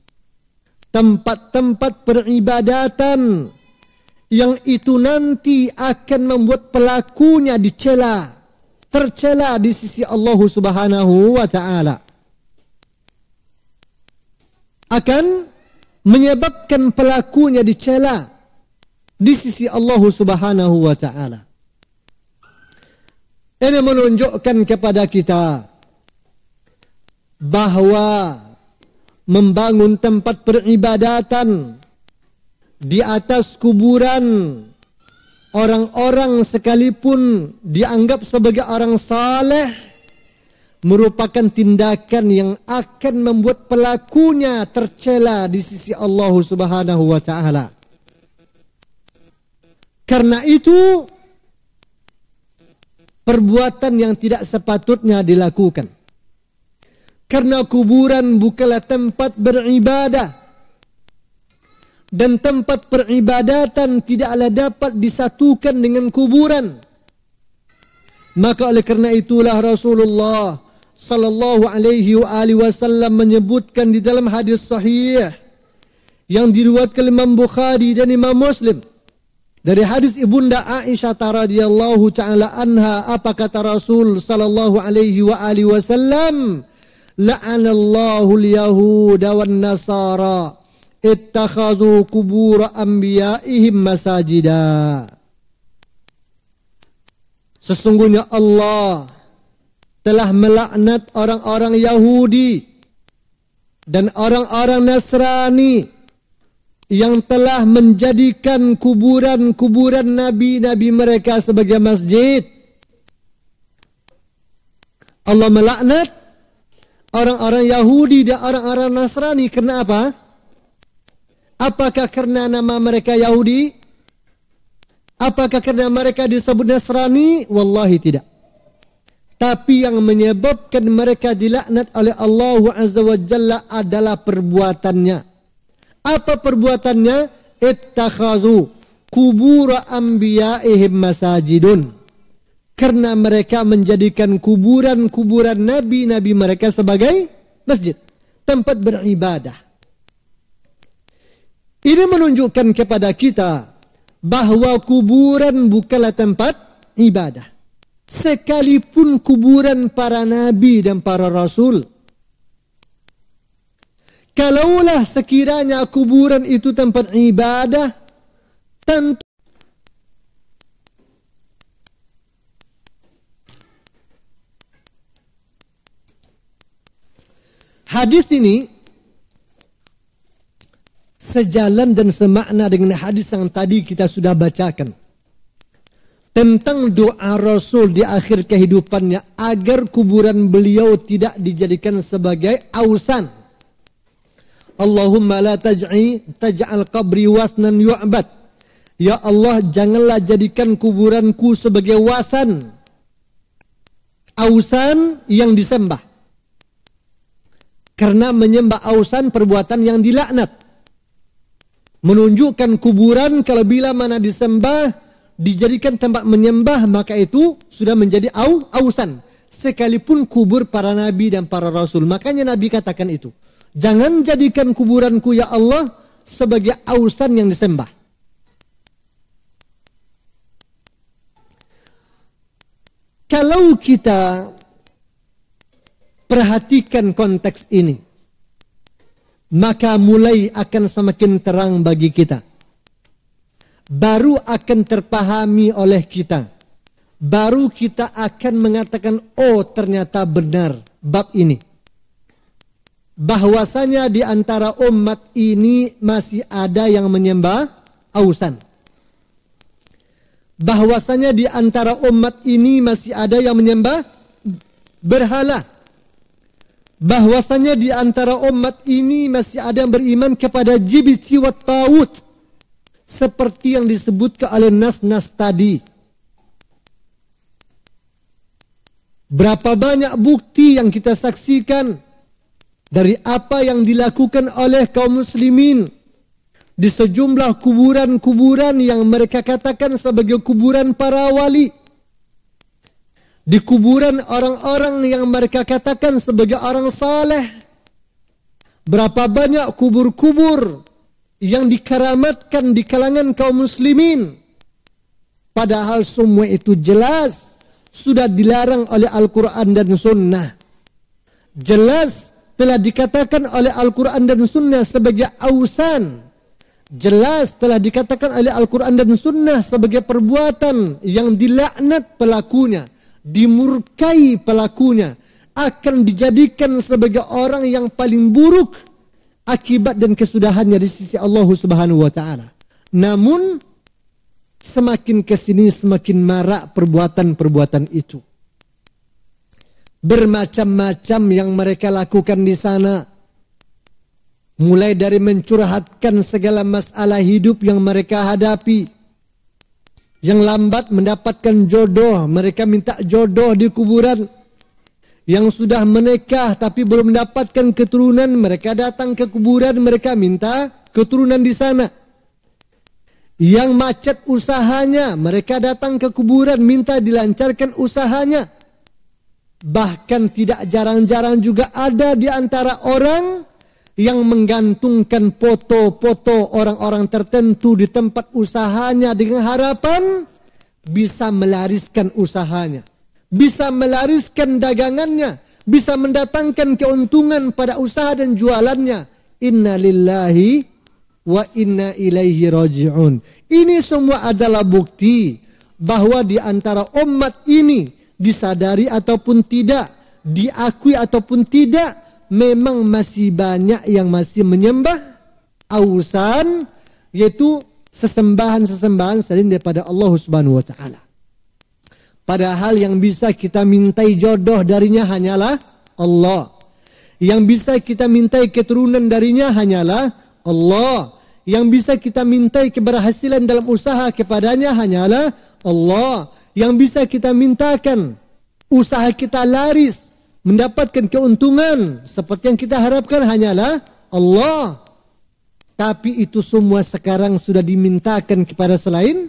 tempat-tempat peribadatan yang itu nanti akan membuat pelakunya tercela di sisi Allah Subhanahu wa ta'ala. Akan menyebabkan pelakunya dicela di sisi Allah Subhanahu wa ta'ala. Ini menunjukkan kepada kita bahwa membangun tempat peribadatan di atas kuburan orang-orang sekalipun dianggap sebagai orang saleh merupakan tindakan yang akan membuat pelakunya tercela di sisi Allah Subhanahu wa ta'ala. Karena itu perbuatan yang tidak sepatutnya dilakukan. Karena kuburan bukanlah tempat beribadah. Dan tempat peribadatan tidaklah dapat disatukan dengan kuburan. Maka oleh karena itulah Rasulullah sallallahu alaihi wasallam menyebutkan di dalam hadis sahih yang diriwayatkan Imam Bukhari dan Imam Muslim dari hadis Ibunda Aisyah radhiyallahu taala anha, apa kata Rasul sallallahu alaihi wasallam? La'anallahu al-yahuda wan nasara ittakhadhu qubur anbiya'ihim masajida. Sesungguhnya Allah telah melaknat orang-orang Yahudi dan orang-orang Nasrani yang telah menjadikan kuburan-kuburan nabi-nabi mereka sebagai masjid. Allah melaknat orang-orang Yahudi dan orang-orang Nasrani. Karena apa? Apakah karena nama mereka Yahudi? Apakah karena mereka disebut Nasrani? Wallahi tidak. Tapi yang menyebabkan mereka dilaknat oleh Allah Azza wa Jalla adalah perbuatannya. Apa perbuatannya? Ittakhazu kubur anbiya'ihim masajidun. Karena mereka menjadikan kuburan-kuburan nabi-nabi mereka sebagai masjid, tempat beribadah. Ini menunjukkan kepada kita bahwa kuburan bukanlah tempat ibadah. Sekalipun kuburan para nabi dan para rasul. Kalaulah sekiranya kuburan itu tempat ibadah, tentu hadis ini sejalan dan semakna dengan hadis yang tadi kita sudah bacakan. Tentang doa Rasul di akhir kehidupannya agar kuburan beliau tidak dijadikan sebagai ausan. Allahumma la taj'al qabri wasnan yu'bad. Ya Allah, janganlah jadikan kuburanku sebagai wasan. Ausan yang disembah. Karena menyembah ausan perbuatan yang dilaknat. Menunjukkan kuburan kalau bila mana disembah, dijadikan tempat menyembah, maka itu sudah menjadi ausan. Sekalipun kubur para nabi dan para rasul. Makanya Nabi katakan itu. Jangan jadikan kuburanku ya Allah sebagai ausan yang disembah. Kalau kita perhatikan konteks ini, maka mulai akan semakin terang bagi kita. Baru akan terpahami oleh kita. Baru kita akan mengatakan, oh ternyata benar bab ini. Bahwasanya di antara umat ini masih ada yang menyembah ausan. Bahwasanya di antara umat ini masih ada yang menyembah berhala. Bahwasanya di antara umat ini masih ada yang beriman kepada jibti wa tawut. Seperti yang disebutkan oleh nas-nas tadi. Berapa banyak bukti yang kita saksikan dari apa yang dilakukan oleh kaum muslimin di sejumlah kuburan-kuburan yang mereka katakan sebagai kuburan para wali. Di kuburan orang-orang yang mereka katakan sebagai orang saleh. Berapa banyak kubur-kubur yang dikeramatkan di kalangan kaum muslimin. Padahal semua itu jelas sudah dilarang oleh Al-Quran dan Sunnah. Jelas telah dikatakan oleh Al-Quran dan Sunnah sebagai ausan. Jelas telah dikatakan oleh Al-Quran dan Sunnah sebagai perbuatan yang dilaknat pelakunya, dimurkai pelakunya, akan dijadikan sebagai orang yang paling buruk akibat dan kesudahannya di sisi Allah Subhanahu wa taala. Namun semakin kesini semakin marak perbuatan-perbuatan itu. Bermacam-macam yang mereka lakukan di sana. Mulai dari mencurhatkan segala masalah hidup yang mereka hadapi. Yang lambat mendapatkan jodoh, mereka minta jodoh di kuburan. Yang sudah menikah tapi belum mendapatkan keturunan, mereka datang ke kuburan, mereka minta keturunan di sana. Yang macet usahanya, mereka datang ke kuburan minta dilancarkan usahanya. Bahkan tidak jarang-jarang juga ada di antara orang yang menggantungkan foto-foto orang-orang tertentu di tempat usahanya dengan harapan bisa melariskan usahanya, bisa melariskan dagangannya, bisa mendatangkan keuntungan pada usaha dan jualannya. Inna lillahi wa inna ilaihi raji'un. Ini semua adalah bukti bahwa di antara umat ini, disadari ataupun tidak, diakui ataupun tidak, memang masih banyak yang masih menyembah ausan, yaitu sesembahan-sesembahan selain daripada Allah Subhanahu wa taala. Padahal yang bisa kita mintai jodoh darinya hanyalah Allah. Yang bisa kita mintai keturunan darinya hanyalah Allah. Yang bisa kita mintai keberhasilan dalam usaha kepadanya hanyalah Allah. Yang bisa kita mintakan usaha kita laris, mendapatkan keuntungan seperti yang kita harapkan hanyalah Allah. Tapi itu semua sekarang sudah dimintakan kepada selain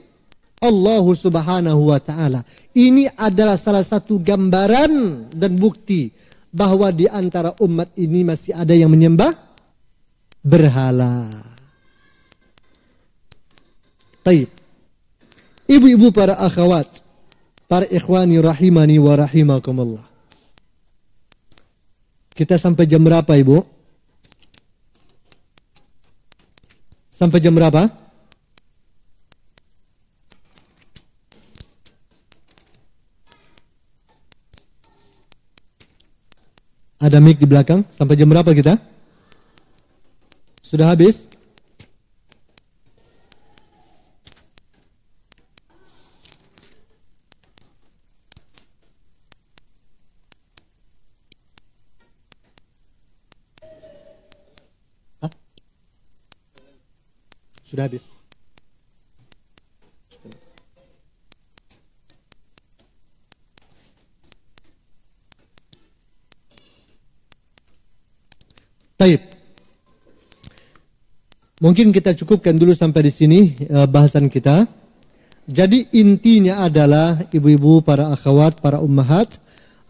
Allah Subhanahu wa taala. Ini adalah salah satu gambaran dan bukti bahwa di antara umat ini masih ada yang menyembah berhala. Baik. Ibu-ibu, para akhwat, para ikhwani rahimani wa rahimakumullah. Kita sampai jam berapa, Ibu? Sampai jam berapa? Ada mic di belakang. Sampai jam berapa kita? Sudah habis? Sudah habis. Baik. Mungkin kita cukupkan dulu sampai di sini bahasan kita. Jadi intinya adalah ibu-ibu, para akhwat, para ummahat,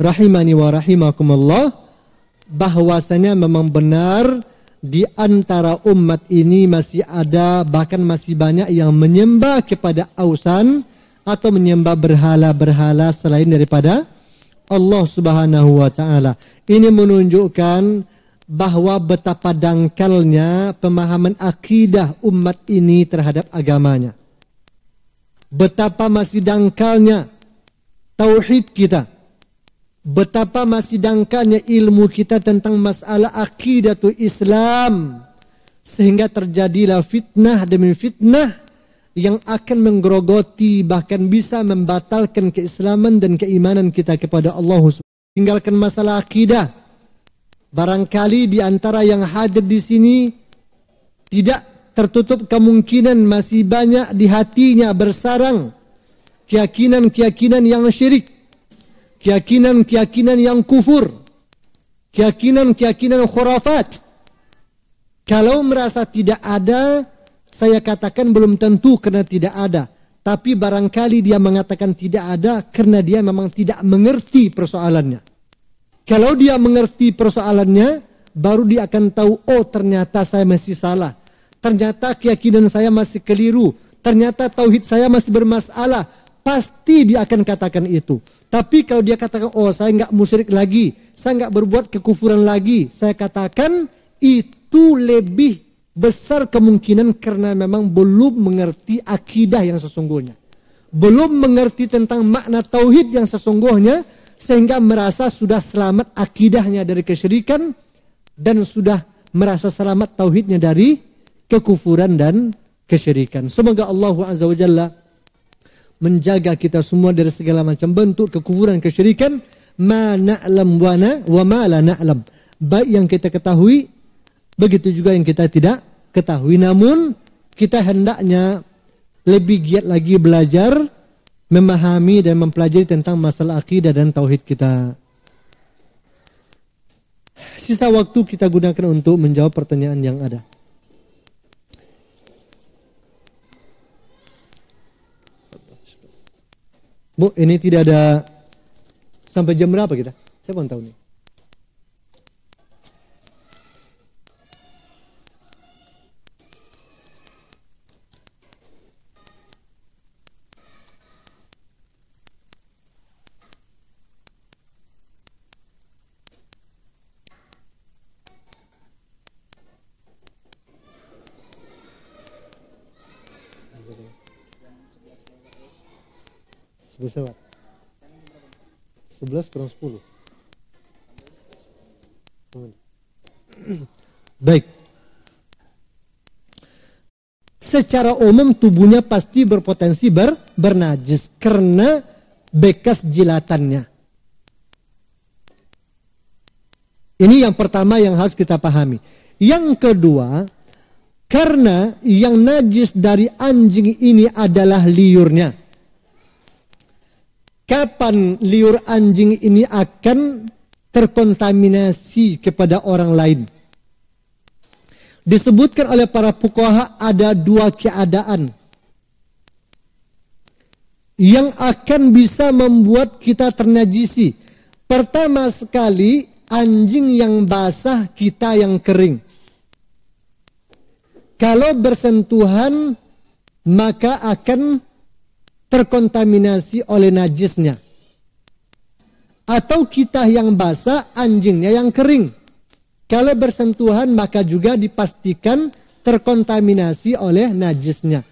rahimani wa rahimakumullah, bahwasanya memang benar di antara umat ini masih ada, bahkan masih banyak yang menyembah kepada ausan atau menyembah berhala-berhala selain daripada Allah Subhanahu wa taala. Ini menunjukkan bahwa betapa dangkalnya pemahaman akidah umat ini terhadap agamanya. Betapa masih dangkalnya tauhid kita. Betapa masih dangkalnya ilmu kita tentang masalah akidatul Islam. Sehingga terjadilah fitnah demi fitnah yang akan menggerogoti, bahkan bisa membatalkan keislaman dan keimanan kita kepada Allah. Tinggalkan masalah akidah. Barangkali di antara yang hadir di sini tidak tertutup kemungkinan masih banyak di hatinya bersarang keyakinan-keyakinan yang syirik, keyakinan-keyakinan yang kufur, keyakinan-keyakinan khurafat. Kalau merasa tidak ada, saya katakan belum tentu karena tidak ada. Tapi barangkali dia mengatakan tidak ada karena dia memang tidak mengerti persoalannya. Kalau dia mengerti persoalannya, baru dia akan tahu, oh ternyata saya masih salah. Ternyata keyakinan saya masih keliru. Ternyata tauhid saya masih bermasalah. Pasti dia akan katakan itu. Tapi kalau dia katakan, oh saya nggak musyrik lagi, saya nggak berbuat kekufuran lagi, saya katakan itu lebih besar kemungkinan karena memang belum mengerti akidah yang sesungguhnya. Belum mengerti tentang makna tauhid yang sesungguhnya, sehingga merasa sudah selamat akidahnya dari kesyirikan dan sudah merasa selamat tauhidnya dari kekufuran dan kesyirikan. Semoga Allah Azza wa Jalla menjaga kita semua dari segala macam bentuk kekufuran kesyirikan, ma na'lam wa ma la na'lam. Baik yang kita ketahui, begitu juga yang kita tidak ketahui. Namun kita hendaknya lebih giat lagi belajar, memahami dan mempelajari tentang masalah akidah dan tauhid kita. Sisa waktu kita gunakan untuk menjawab pertanyaan yang ada. Bu, ini tidak ada sampai jam berapa kita? Saya belum tahu nih. Sebesar 11 kurang 10. Baik. Secara umum tubuhnya pasti berpotensi bernajis karena bekas jilatannya. Ini yang pertama yang harus kita pahami. Yang kedua, karena yang najis dari anjing ini adalah liurnya. Kapan liur anjing ini akan terkontaminasi kepada orang lain? Disebutkan oleh para fuqaha ada dua keadaan yang akan bisa membuat kita ternajisi. Pertama sekali, anjing yang basah, kita yang kering. Kalau bersentuhan, maka akan terkontaminasi oleh najisnya. Atau kita yang basah, anjingnya yang kering. Kalau bersentuhan maka juga dipastikan terkontaminasi oleh najisnya.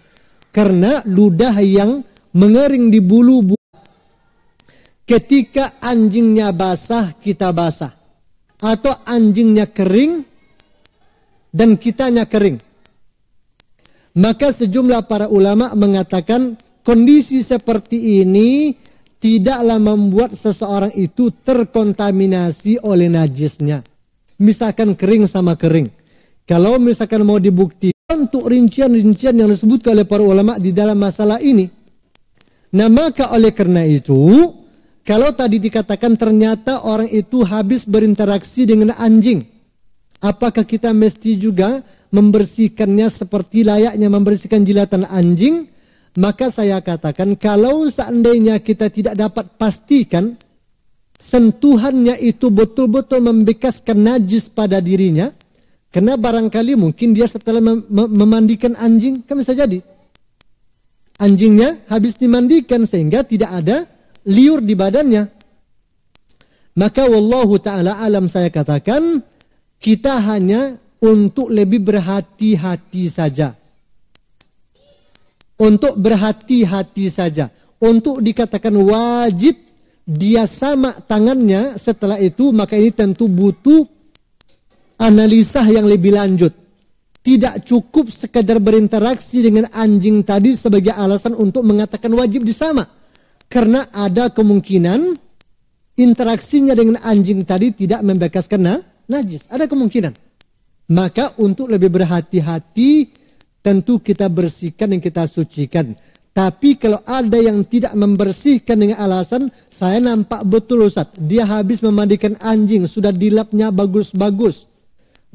Karena ludah yang mengering di bulu ketika anjingnya basah, kita basah. Atau anjingnya kering dan kitanya kering. Maka sejumlah para ulama mengatakan kondisi seperti ini tidaklah membuat seseorang itu terkontaminasi oleh najisnya. Misalkan kering sama kering. Kalau misalkan mau dibuktikan untuk rincian-rincian yang disebutkan oleh para ulama di dalam masalah ini. Nah, maka oleh karena itu, kalau tadi dikatakan ternyata orang itu habis berinteraksi dengan anjing, apakah kita mesti juga membersihkannya seperti layaknya membersihkan jilatan anjing? Maka saya katakan, kalau seandainya kita tidak dapat pastikan sentuhannya itu betul-betul membekaskan najis pada dirinya, karena barangkali mungkin dia setelah memandikan anjing, kan bisa jadi anjingnya habis dimandikan sehingga tidak ada liur di badannya. Maka wallahu ta'ala alam, saya katakan kita hanya untuk lebih berhati-hati saja. Untuk berhati-hati saja. Untuk dikatakan wajib dia sama tangannya setelah itu, maka ini tentu butuh analisa yang lebih lanjut. Tidak cukup sekadar berinteraksi dengan anjing tadi sebagai alasan untuk mengatakan wajib disama. Karena ada kemungkinan interaksinya dengan anjing tadi tidak membekaskan najis. Ada kemungkinan. Maka untuk lebih berhati-hati, tentu kita bersihkan dan kita sucikan. Tapi kalau ada yang tidak membersihkan dengan alasan, saya nampak betul Ustaz, dia habis memandikan anjing, sudah dilapnya bagus-bagus.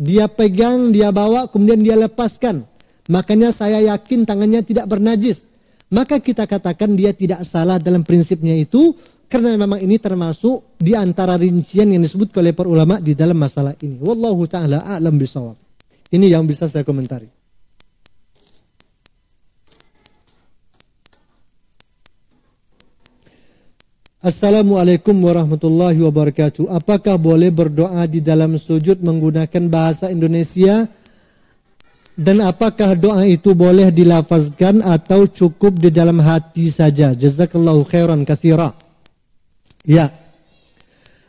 Dia pegang, dia bawa, kemudian dia lepaskan. Makanya saya yakin tangannya tidak bernajis. Maka kita katakan dia tidak salah dalam prinsipnya itu, karena memang ini termasuk di antara rincian yang disebut oleh para ulama di dalam masalah ini. Wallahu ta'ala a'lam bishawab. Ini yang bisa saya komentari. Assalamualaikum warahmatullahi wabarakatuh. Apakah boleh berdoa di dalam sujud menggunakan bahasa Indonesia? Dan apakah doa itu boleh dilafazkan atau cukup di dalam hati saja? Jazakallahu khairan katsira. Ya.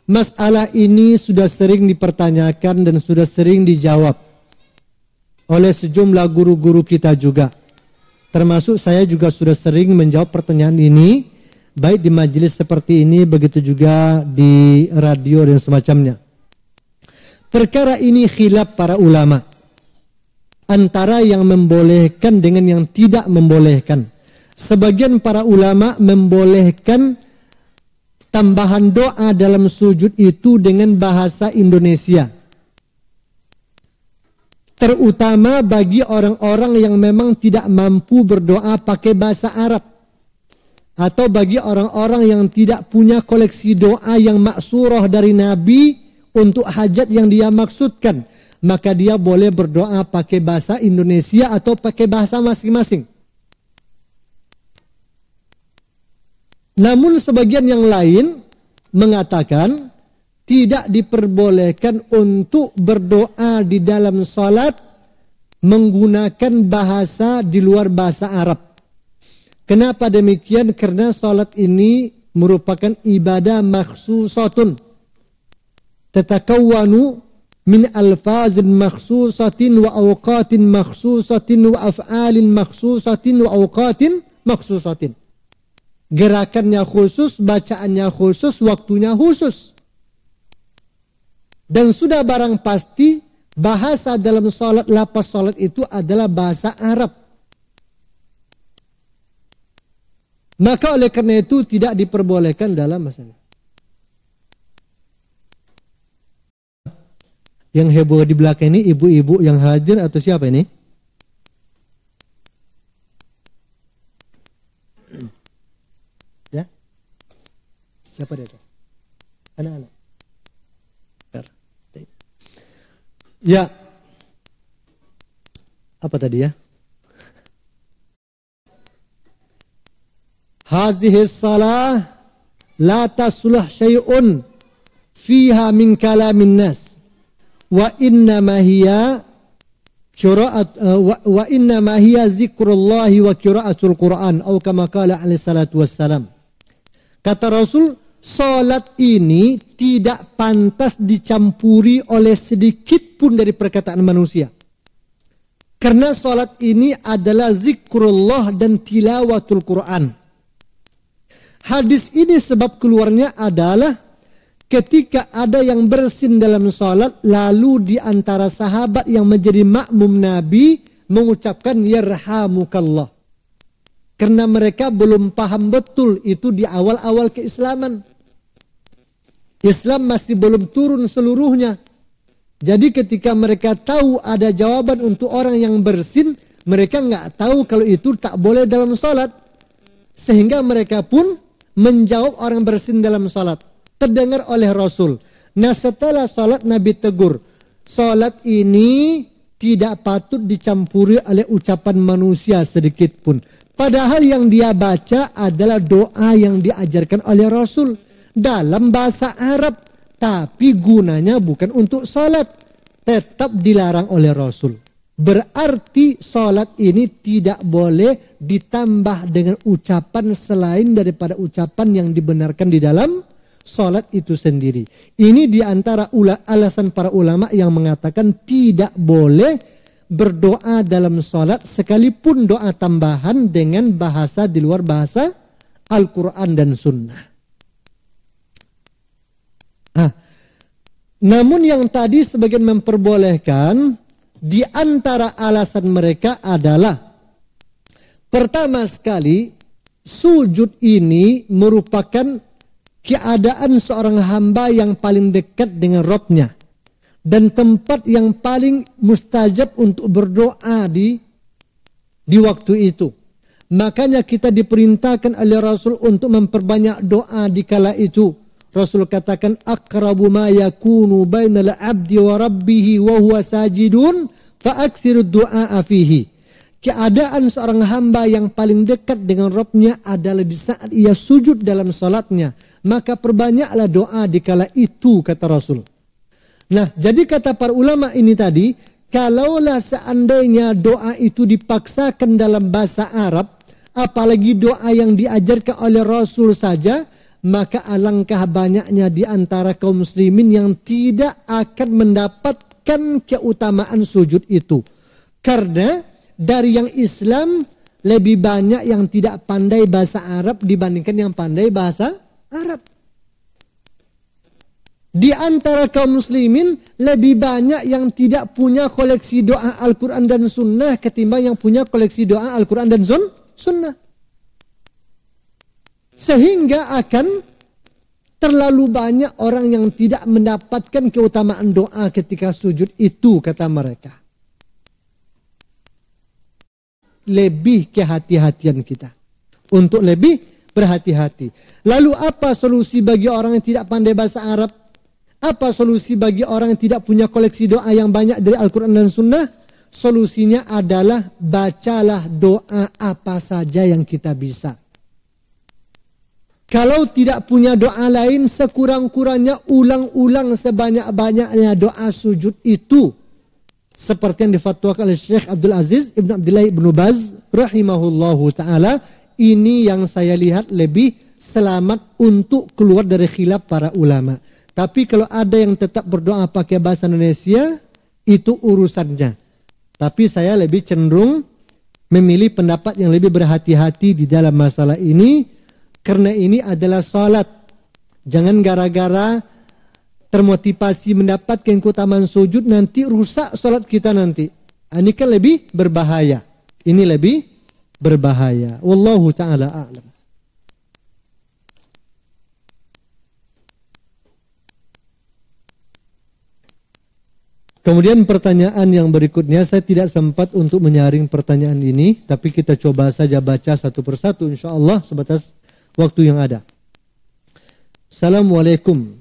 Masalah ini sudah sering dipertanyakan dan sudah sering dijawab oleh sejumlah guru-guru kita juga. Termasuk saya juga sudah sering menjawab pertanyaan ini, baik di majelis seperti ini, begitu juga di radio dan semacamnya. Perkara ini khilaf para ulama. Antara yang membolehkan dengan yang tidak membolehkan. Sebagian para ulama membolehkan tambahan doa dalam sujud itu dengan bahasa Indonesia. Terutama bagi orang-orang yang memang tidak mampu berdoa pakai bahasa Arab. Atau bagi orang-orang yang tidak punya koleksi doa yang maksurah dari Nabi untuk hajat yang dia maksudkan, maka dia boleh berdoa pakai bahasa Indonesia atau pakai bahasa masing-masing. Namun sebagian yang lain mengatakan tidak diperbolehkan untuk berdoa di dalam salat menggunakan bahasa di luar bahasa Arab. Kenapa demikian? Karena salat ini merupakan ibadah makhsusatun. Tatakawwanu min alfazin makhsusatin wa awqatin makhsusatin wa af'alin makhsusatin wa awqatin makhsusatin. Gerakannya khusus, bacaannya khusus, waktunya khusus. Dan sudah barang pasti bahasa dalam salat, lafaz salat itu adalah bahasa Arab. Maka oleh karena itu tidak diperbolehkan dalam masalah. Yang heboh di belakang ini ibu-ibu yang hadir atau siapa ini? Ya? Siapa dia? Anak-anak. Ya. Apa tadi ya? Hazihi salah la tasluh syai'un fiha min kalamin nas wa inna ma hiya qira'at wa inna ma hiya zikrullahi wa qira'atul Qur'an atau kama qala alaihi salatu wassalam. Kata Rasul, salat ini tidak pantas dicampuri oleh sedikit pun dari perkataan manusia. Karena salat ini adalah zikrullah dan tilawatul Qur'an. Hadis ini sebab keluarnya adalah ketika ada yang bersin dalam salat, lalu di antara sahabat yang menjadi makmum Nabi mengucapkan yarhamukallah. Karena mereka belum paham betul itu di awal-awal keislaman. Islam masih belum turun seluruhnya. Jadi ketika mereka tahu ada jawaban untuk orang yang bersin, mereka nggak tahu kalau itu tak boleh dalam salat. Sehingga mereka pun menjawab orang bersin dalam salat. Terdengar oleh Rasul. Nah setelah salat Nabi tegur, salat ini tidak patut dicampuri oleh ucapan manusia sedikit pun. Padahal yang dia baca adalah doa yang diajarkan oleh Rasul dalam bahasa Arab. Tapi gunanya bukan untuk salat. Tetap dilarang oleh Rasul. Berarti salat ini tidak boleh ditambah dengan ucapan selain daripada ucapan yang dibenarkan di dalam salat itu sendiri. Ini diantara alasan para ulama yang mengatakan tidak boleh berdoa dalam salat sekalipun doa tambahan dengan bahasa di luar bahasa Al-Quran dan Sunnah. Namun yang tadi sebagian memperbolehkan, di antara alasan mereka adalah pertama sekali, sujud ini merupakan keadaan seorang hamba yang paling dekat dengan Rabb-nya dan tempat yang paling mustajab untuk berdoa di waktu itu. Makanya kita diperintahkan oleh Rasul untuk memperbanyak doa di kala itu. Rasul katakan aqrabu ma yakunu bainal abdi wa rabbih wa huwa sajidun fa aktsirud du'a fihi. Keadaan seorang hamba yang paling dekat dengan Rabb-nya adalah di saat ia sujud dalam salatnya. Maka perbanyaklah doa di kala itu, kata Rasul. Nah, jadi kata para ulama ini tadi, kalaulah seandainya doa itu dipaksakan dalam bahasa Arab, apalagi doa yang diajarkan oleh Rasul saja, maka alangkah banyaknya di antara kaum muslimin yang tidak akan mendapatkan keutamaan sujud itu. Karena dari yang Islam lebih banyak yang tidak pandai bahasa Arab dibandingkan yang pandai bahasa Arab. Di antara kaum muslimin lebih banyak yang tidak punya koleksi doa Al-Quran dan Sunnah ketimbang yang punya koleksi doa Al-Quran dan Sunnah. Sehingga akan terlalu banyak orang yang tidak mendapatkan keutamaan doa ketika sujud itu, kata mereka. Lebih kehati-hatian kita. Untuk lebih berhati-hati. Lalu apa solusi bagi orang yang tidak pandai bahasa Arab? Apa solusi bagi orang yang tidak punya koleksi doa yang banyak dari Al-Quran dan Sunnah? Solusinya adalah bacalah doa apa saja yang kita bisa. Kalau tidak punya doa lain, sekurang-kurangnya ulang-ulang sebanyak-banyaknya doa sujud itu. Seperti yang difatwakan oleh Syekh Abdul Aziz Ibn Abdullah Ibn Baz rahimahullahu ta'ala. Ini yang saya lihat lebih selamat untuk keluar dari khilaf para ulama. Tapi kalau ada yang tetap berdoa pakai bahasa Indonesia, itu urusannya. Tapi saya lebih cenderung memilih pendapat yang lebih berhati-hati di dalam masalah ini. Karena ini adalah salat. Jangan gara-gara termotivasi mendapatkan keutamaan sujud nanti rusak salat kita nanti. Ini kan lebih berbahaya. Ini lebih berbahaya. Wallahu ta'ala a'lam. Kemudian pertanyaan yang berikutnya, saya tidak sempat untuk menyaring pertanyaan ini, tapi kita coba saja baca satu persatu insyaallah sebatas waktu yang ada. Assalamualaikum.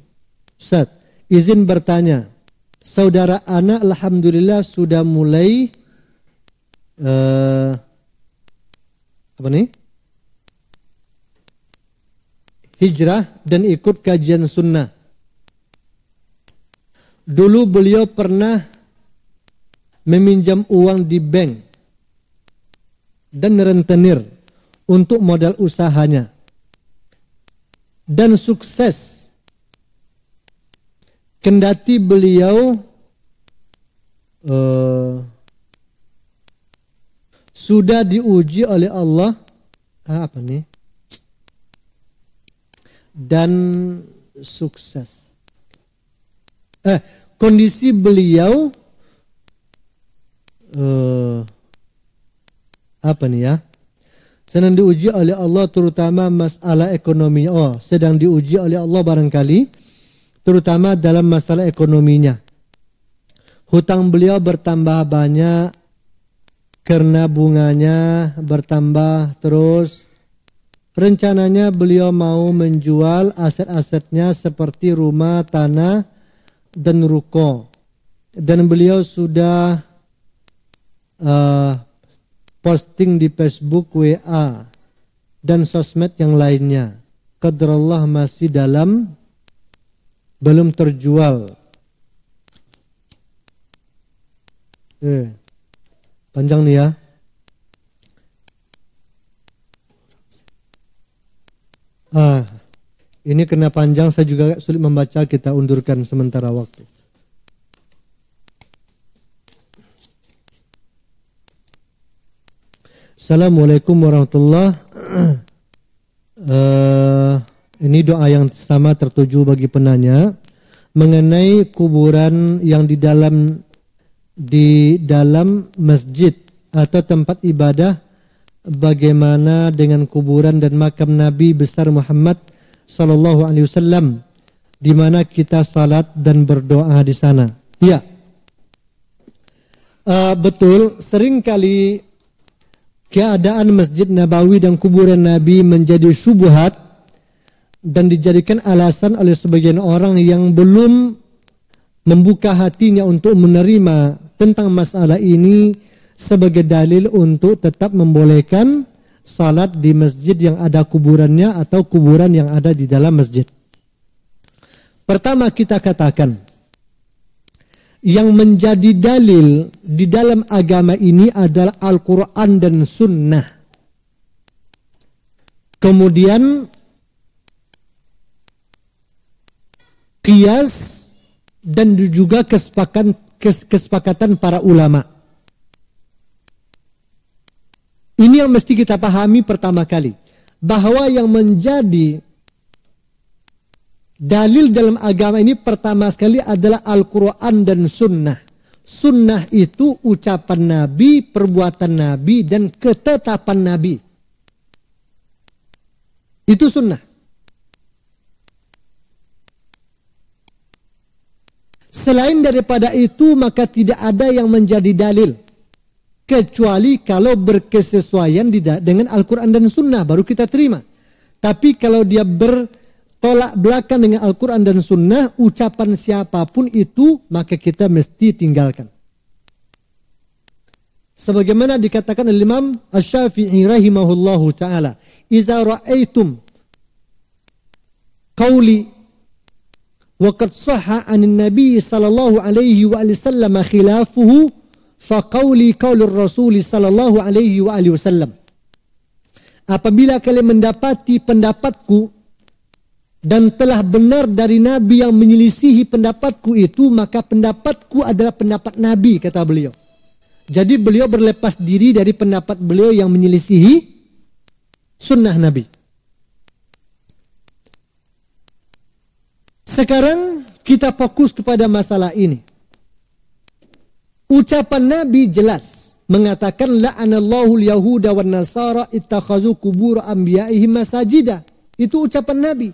Ustaz, izin bertanya. Saudara anak alhamdulillah sudah mulai hijrah dan ikut kajian sunnah. Dulu beliau pernah meminjam uang di bank dan rentenir untuk modal usahanya. Dan sukses. Kendati beliau sudah diuji oleh Allah dan sukses. Kondisi beliau Apa nih ya? Sedang diuji oleh Allah terutama masalah ekonomi. Oh, sedang diuji oleh Allah barangkali terutama dalam masalah ekonominya. Hutang beliau bertambah banyak karena bunganya bertambah terus. Rencananya beliau mau menjual aset-asetnya seperti rumah, tanah, dan ruko. Dan beliau sudah posting di Facebook, WA, dan sosmed yang lainnya. Qadrallah masih dalam, belum terjual. Panjang nih ya. Ini kena panjang, saya juga sulit membaca, kita undurkan sementara waktu. Assalamualaikum warahmatullahi ini doa yang sama tertuju bagi penanya mengenai kuburan yang di dalam masjid atau tempat ibadah. Bagaimana dengan kuburan dan makam Nabi besar Muhammad sallallahu alaihi wasallam di mana kita salat dan berdoa di sana? Ya. Betul, seringkali keadaan Masjid Nabawi dan kuburan Nabi menjadi syubhat dan dijadikan alasan oleh sebagian orang yang belum membuka hatinya untuk menerima tentang masalah ini sebagai dalil untuk tetap membolehkan salat di masjid yang ada kuburannya atau kuburan yang ada di dalam masjid. Pertama kita katakan, yang menjadi dalil di dalam agama ini adalah Al-Quran dan Sunnah. Kemudian qiyas dan juga kesepakatan para ulama. Ini yang mesti kita pahami pertama kali. Bahwa yang menjadi dalil dalam agama ini pertama sekali adalah Al-Quran dan Sunnah. Sunnah itu ucapan Nabi, perbuatan Nabi, dan ketetapan Nabi. Itu sunnah. Selain daripada itu maka tidak ada yang menjadi dalil. Kecuali kalau berkesesuaian dengan Al-Quran dan Sunnah baru kita terima. Tapi kalau dia bertolak belakang dengan Al-Quran dan Sunnah, ucapan siapapun itu maka kita mesti tinggalkan. Sebagaimana dikatakan oleh Imam Asy-Syafi'i rahimahullahu ta'ala, "Iza ra'aitum qawli wa qad sahha 'anin Nabi sallallahu alaihi wa sallam khilafuhu faqauli qaulur Rasul sallallahu alaihi wa alihi wasallam." Apabila kalian mendapati pendapatku dan telah benar dari Nabi yang menyelisihi pendapatku itu, maka pendapatku adalah pendapat Nabi, kata beliau. Jadi beliau berlepas diri dari pendapat beliau yang menyelisihi sunnah Nabi. Sekarang kita fokus kepada masalah ini. Ucapan Nabi jelas mengatakan la'anallahu al-yahuda wan nasara ittakhazu qubur anbiya'ihim masajida. Itu ucapan Nabi.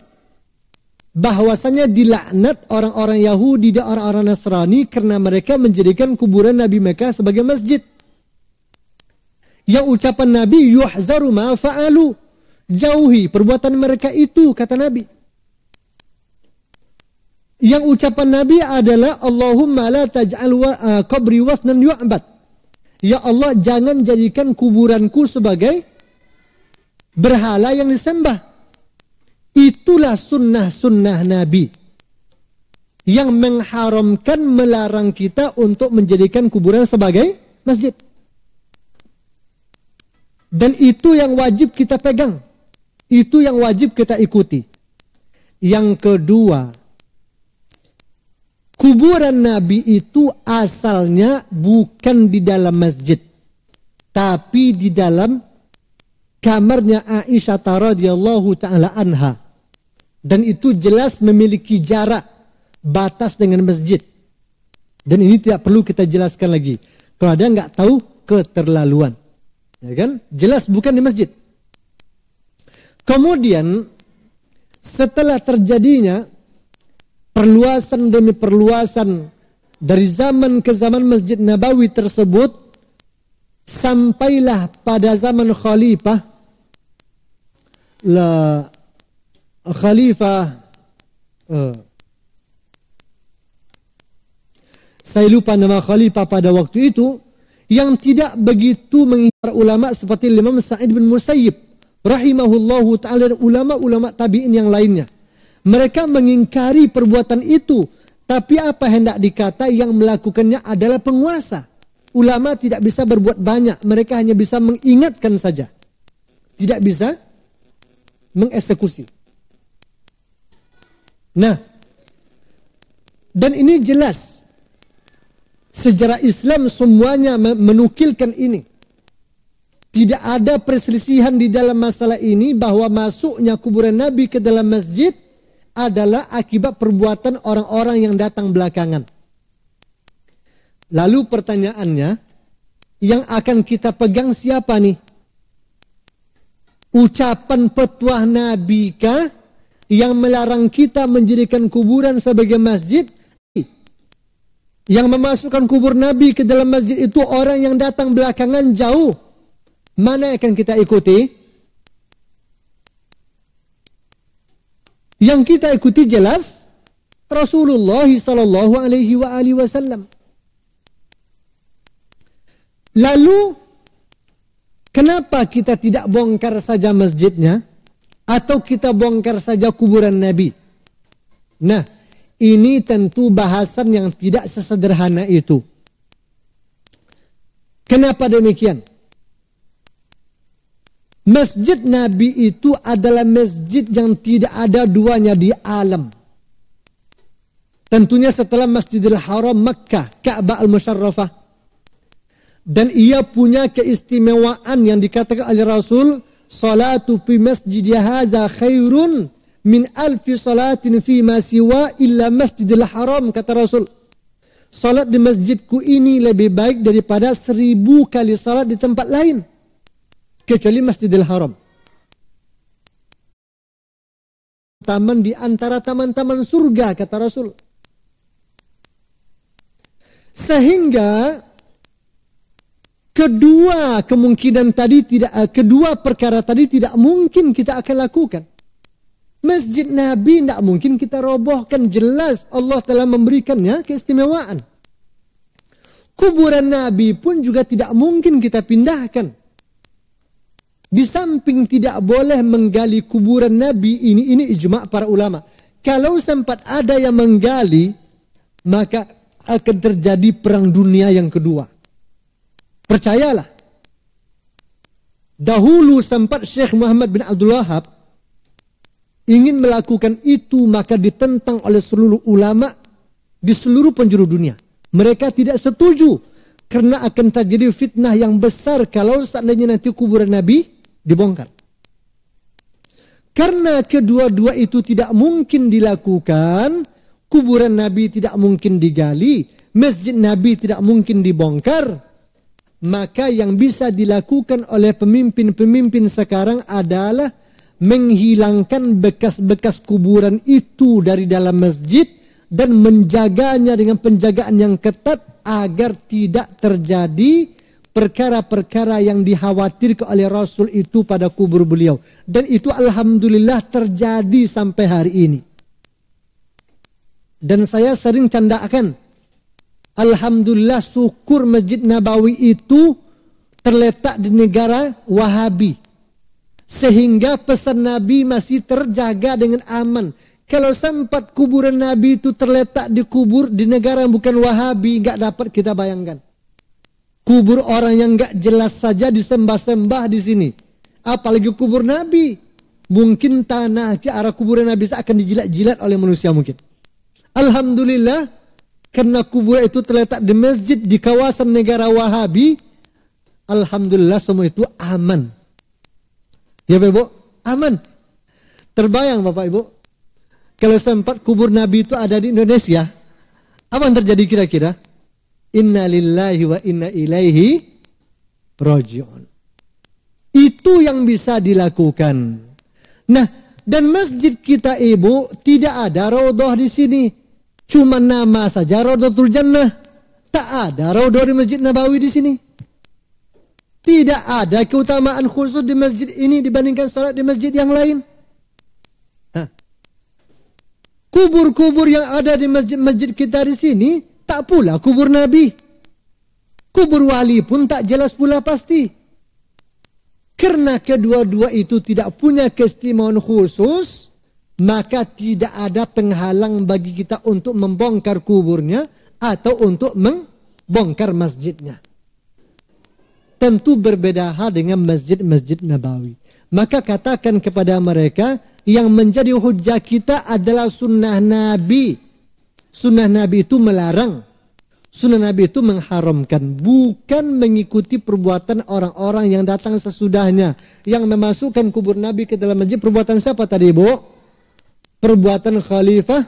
Bahwasanya dilaknat orang-orang Yahudi dan orang-orang Nasrani karena mereka menjadikan kuburan Nabi mereka sebagai masjid. Yang ucapan Nabi yuhzaru ma fa'alu. Jauhi perbuatan mereka itu, kata Nabi. Yang ucapan Nabi adalah Allahumma la taj'al qabri wasnan yu'bad. Ya Allah, jangan jadikan kuburanku sebagai berhala yang disembah. Itulah sunnah-sunnah Nabi yang mengharamkan, melarang kita untuk menjadikan kuburan sebagai masjid. Dan itu yang wajib kita pegang. Itu yang wajib kita ikuti. Yang kedua, kuburan Nabi itu asalnya bukan di dalam masjid, tapi di dalam kamarnya Aisyah radhiyallahu taala anha. Dan itu jelas memiliki jarak batas dengan masjid. Dan ini tidak perlu kita jelaskan lagi. Kalau ada nggak tahu, keterlaluan. Ya kan? Jelas bukan di masjid. Kemudian setelah terjadinya perluasan demi perluasan dari zaman ke zaman Masjid Nabawi tersebut, sampailah pada zaman Khalifah saya lupa nama Khalifah pada waktu itu, yang tidak begitu mengingat ulama seperti Imam Sa'id bin Musayyib rahimahullahu ta'ala dan ulama-ulama tabi'in yang lainnya. Mereka mengingkari perbuatan itu, tapi apa hendak dikata yang melakukannya adalah penguasa. Ulama tidak bisa berbuat banyak, mereka hanya bisa mengingatkan saja, tidak bisa mengeksekusi. Nah, dan ini jelas sejarah Islam semuanya menukilkan ini. Tidak ada perselisihan di dalam masalah ini bahwa masuknya kuburan Nabi ke dalam masjid adalah akibat perbuatan orang-orang yang datang belakangan. Lalu pertanyaannya, yang akan kita pegang siapa nih? Ucapan petuah Nabi kah yang melarang kita menjadikan kuburan sebagai masjid? Yang memasukkan kubur Nabi ke dalam masjid itu orang yang datang belakangan jauh. Mana yang akan kita ikuti? Yang kita ikuti jelas Rasulullah sallallahu alaihi wasallam. Lalu kenapa kita tidak bongkar saja masjidnya atau kita bongkar saja kuburan Nabi? Nah, ini tentu bahasan yang tidak sesederhana itu. Kenapa demikian? Masjid Nabi itu adalah masjid yang tidak ada duanya di alam. Tentunya setelah Masjidil Haram Makkah, Ka'bah Al-Musharrafah. Dan ia punya keistimewaan yang dikatakan oleh Rasul, salatu fi masjid hadza khairun min alfi salatin fi ma siwa illa Masjidil Haram, kata Rasul. Salat di masjidku ini lebih baik daripada 1000 kali salat di tempat lain, kecuali Masjidil Haram. Taman di antara taman-taman surga, kata Rasul. Sehingga kedua perkara tadi tidak mungkin kita akan lakukan. Masjid Nabi tidak mungkin kita robohkan, jelas Allah telah memberikannya keistimewaan. Kuburan Nabi pun juga tidak mungkin kita pindahkan. Di samping tidak boleh menggali kuburan Nabi, ini ijma' para ulama. Kalau sempat ada yang menggali, maka akan terjadi perang dunia yang kedua. Percayalah. Dahulu sempat Syekh Muhammad bin Abdul Wahab ingin melakukan itu, maka ditentang oleh seluruh ulama di seluruh penjuru dunia. Mereka tidak setuju karena akan terjadi fitnah yang besar kalau seandainya nanti kuburan Nabi dibongkar. Karena kedua-dua itu tidak mungkin dilakukan, kuburan Nabi tidak mungkin digali, masjid Nabi tidak mungkin dibongkar, maka yang bisa dilakukan oleh pemimpin-pemimpin sekarang adalah menghilangkan bekas-bekas kuburan itu dari dalam masjid dan menjaganya dengan penjagaan yang ketat agar tidak terjadi perkara-perkara yang dikhawatirkan oleh Rasul itu pada kubur beliau. Dan itu alhamdulillah terjadi sampai hari ini. Dan saya sering candakan, alhamdulillah syukur Masjid Nabawi itu terletak di negara Wahabi. Sehingga pesan Nabi masih terjaga dengan aman. Kalau sempat kuburan Nabi itu terletak di negara yang bukan Wahabi, nggak dapat kita bayangkan. Kubur orang yang nggak jelas saja disembah-sembah di sini. Apalagi kubur Nabi. Mungkin tanah ke arah kuburan Nabi akan dijilat-jilat oleh manusia mungkin. Alhamdulillah, karena kubur itu terletak di masjid di kawasan negara Wahabi, alhamdulillah semua itu aman. Ya Bapak Ibu, aman. Terbayang Bapak Ibu, kalau sempat kubur Nabi itu ada di Indonesia, apa yang terjadi kira-kira? Inna lillahi wa inna ilaihi raji'un. Itu yang bisa dilakukan. Nah, dan masjid kita ibu tidak ada raudhah di sini. Cuma nama saja Raudhatul Jannah. Tak ada raudhah di Masjid Nabawi di sini. Tidak ada keutamaan khusus di masjid ini dibandingkan salat di masjid yang lain. Kubur-kubur yang ada di masjid-masjid kita di sini tak pula kubur Nabi. Kubur wali pun tak jelas pula pasti. Karena kedua-dua itu tidak punya keistimewaan khusus, maka tidak ada penghalang bagi kita untuk membongkar kuburnya atau untuk membongkar masjidnya. Tentu berbeda hal dengan masjid-masjid Nabawi. Maka katakan kepada mereka, yang menjadi hujah kita adalah sunnah Nabi. Sunnah Nabi itu melarang. Sunnah Nabi itu mengharamkan. Bukan mengikuti perbuatan orang-orang yang datang sesudahnya. Yang memasukkan kubur Nabi ke dalam masjid. Perbuatan siapa tadi, Bu? Perbuatan khalifah.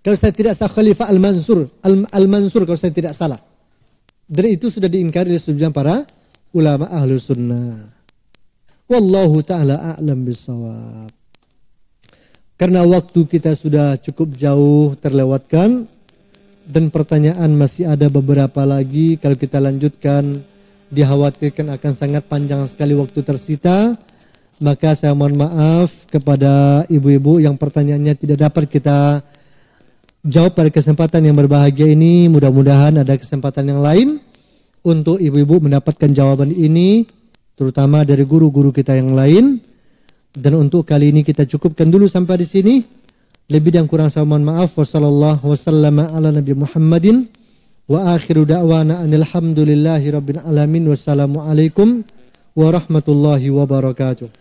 Kalau saya tidak salah, Khalifah Al-Mansur. Al-Mansur kalau saya tidak salah. Dan itu sudah diingkari oleh sebagian para ulama Ahlus Sunnah. Wallahu ta'ala a'lam bisawab. Karena waktu kita sudah cukup jauh terlewatkan dan pertanyaan masih ada beberapa lagi, kalau kita lanjutkan dikhawatirkan akan sangat panjang sekali waktu tersita, maka saya mohon maaf kepada ibu-ibu yang pertanyaannya tidak dapat kita jawab pada kesempatan yang berbahagia ini. Mudah-mudahan ada kesempatan yang lain untuk ibu-ibu mendapatkan jawaban ini, terutama dari guru-guru kita yang lain. Dan untuk kali ini kita cukupkan dulu sampai di sini. Lebih dan kurang saya mohon maaf. Wassallallahu wasallama ala Nabi Muhammadin wa akhiru da'wana alhamdulillahi rabbil alamin. Wassalamualaikum warahmatullahi wabarakatuh.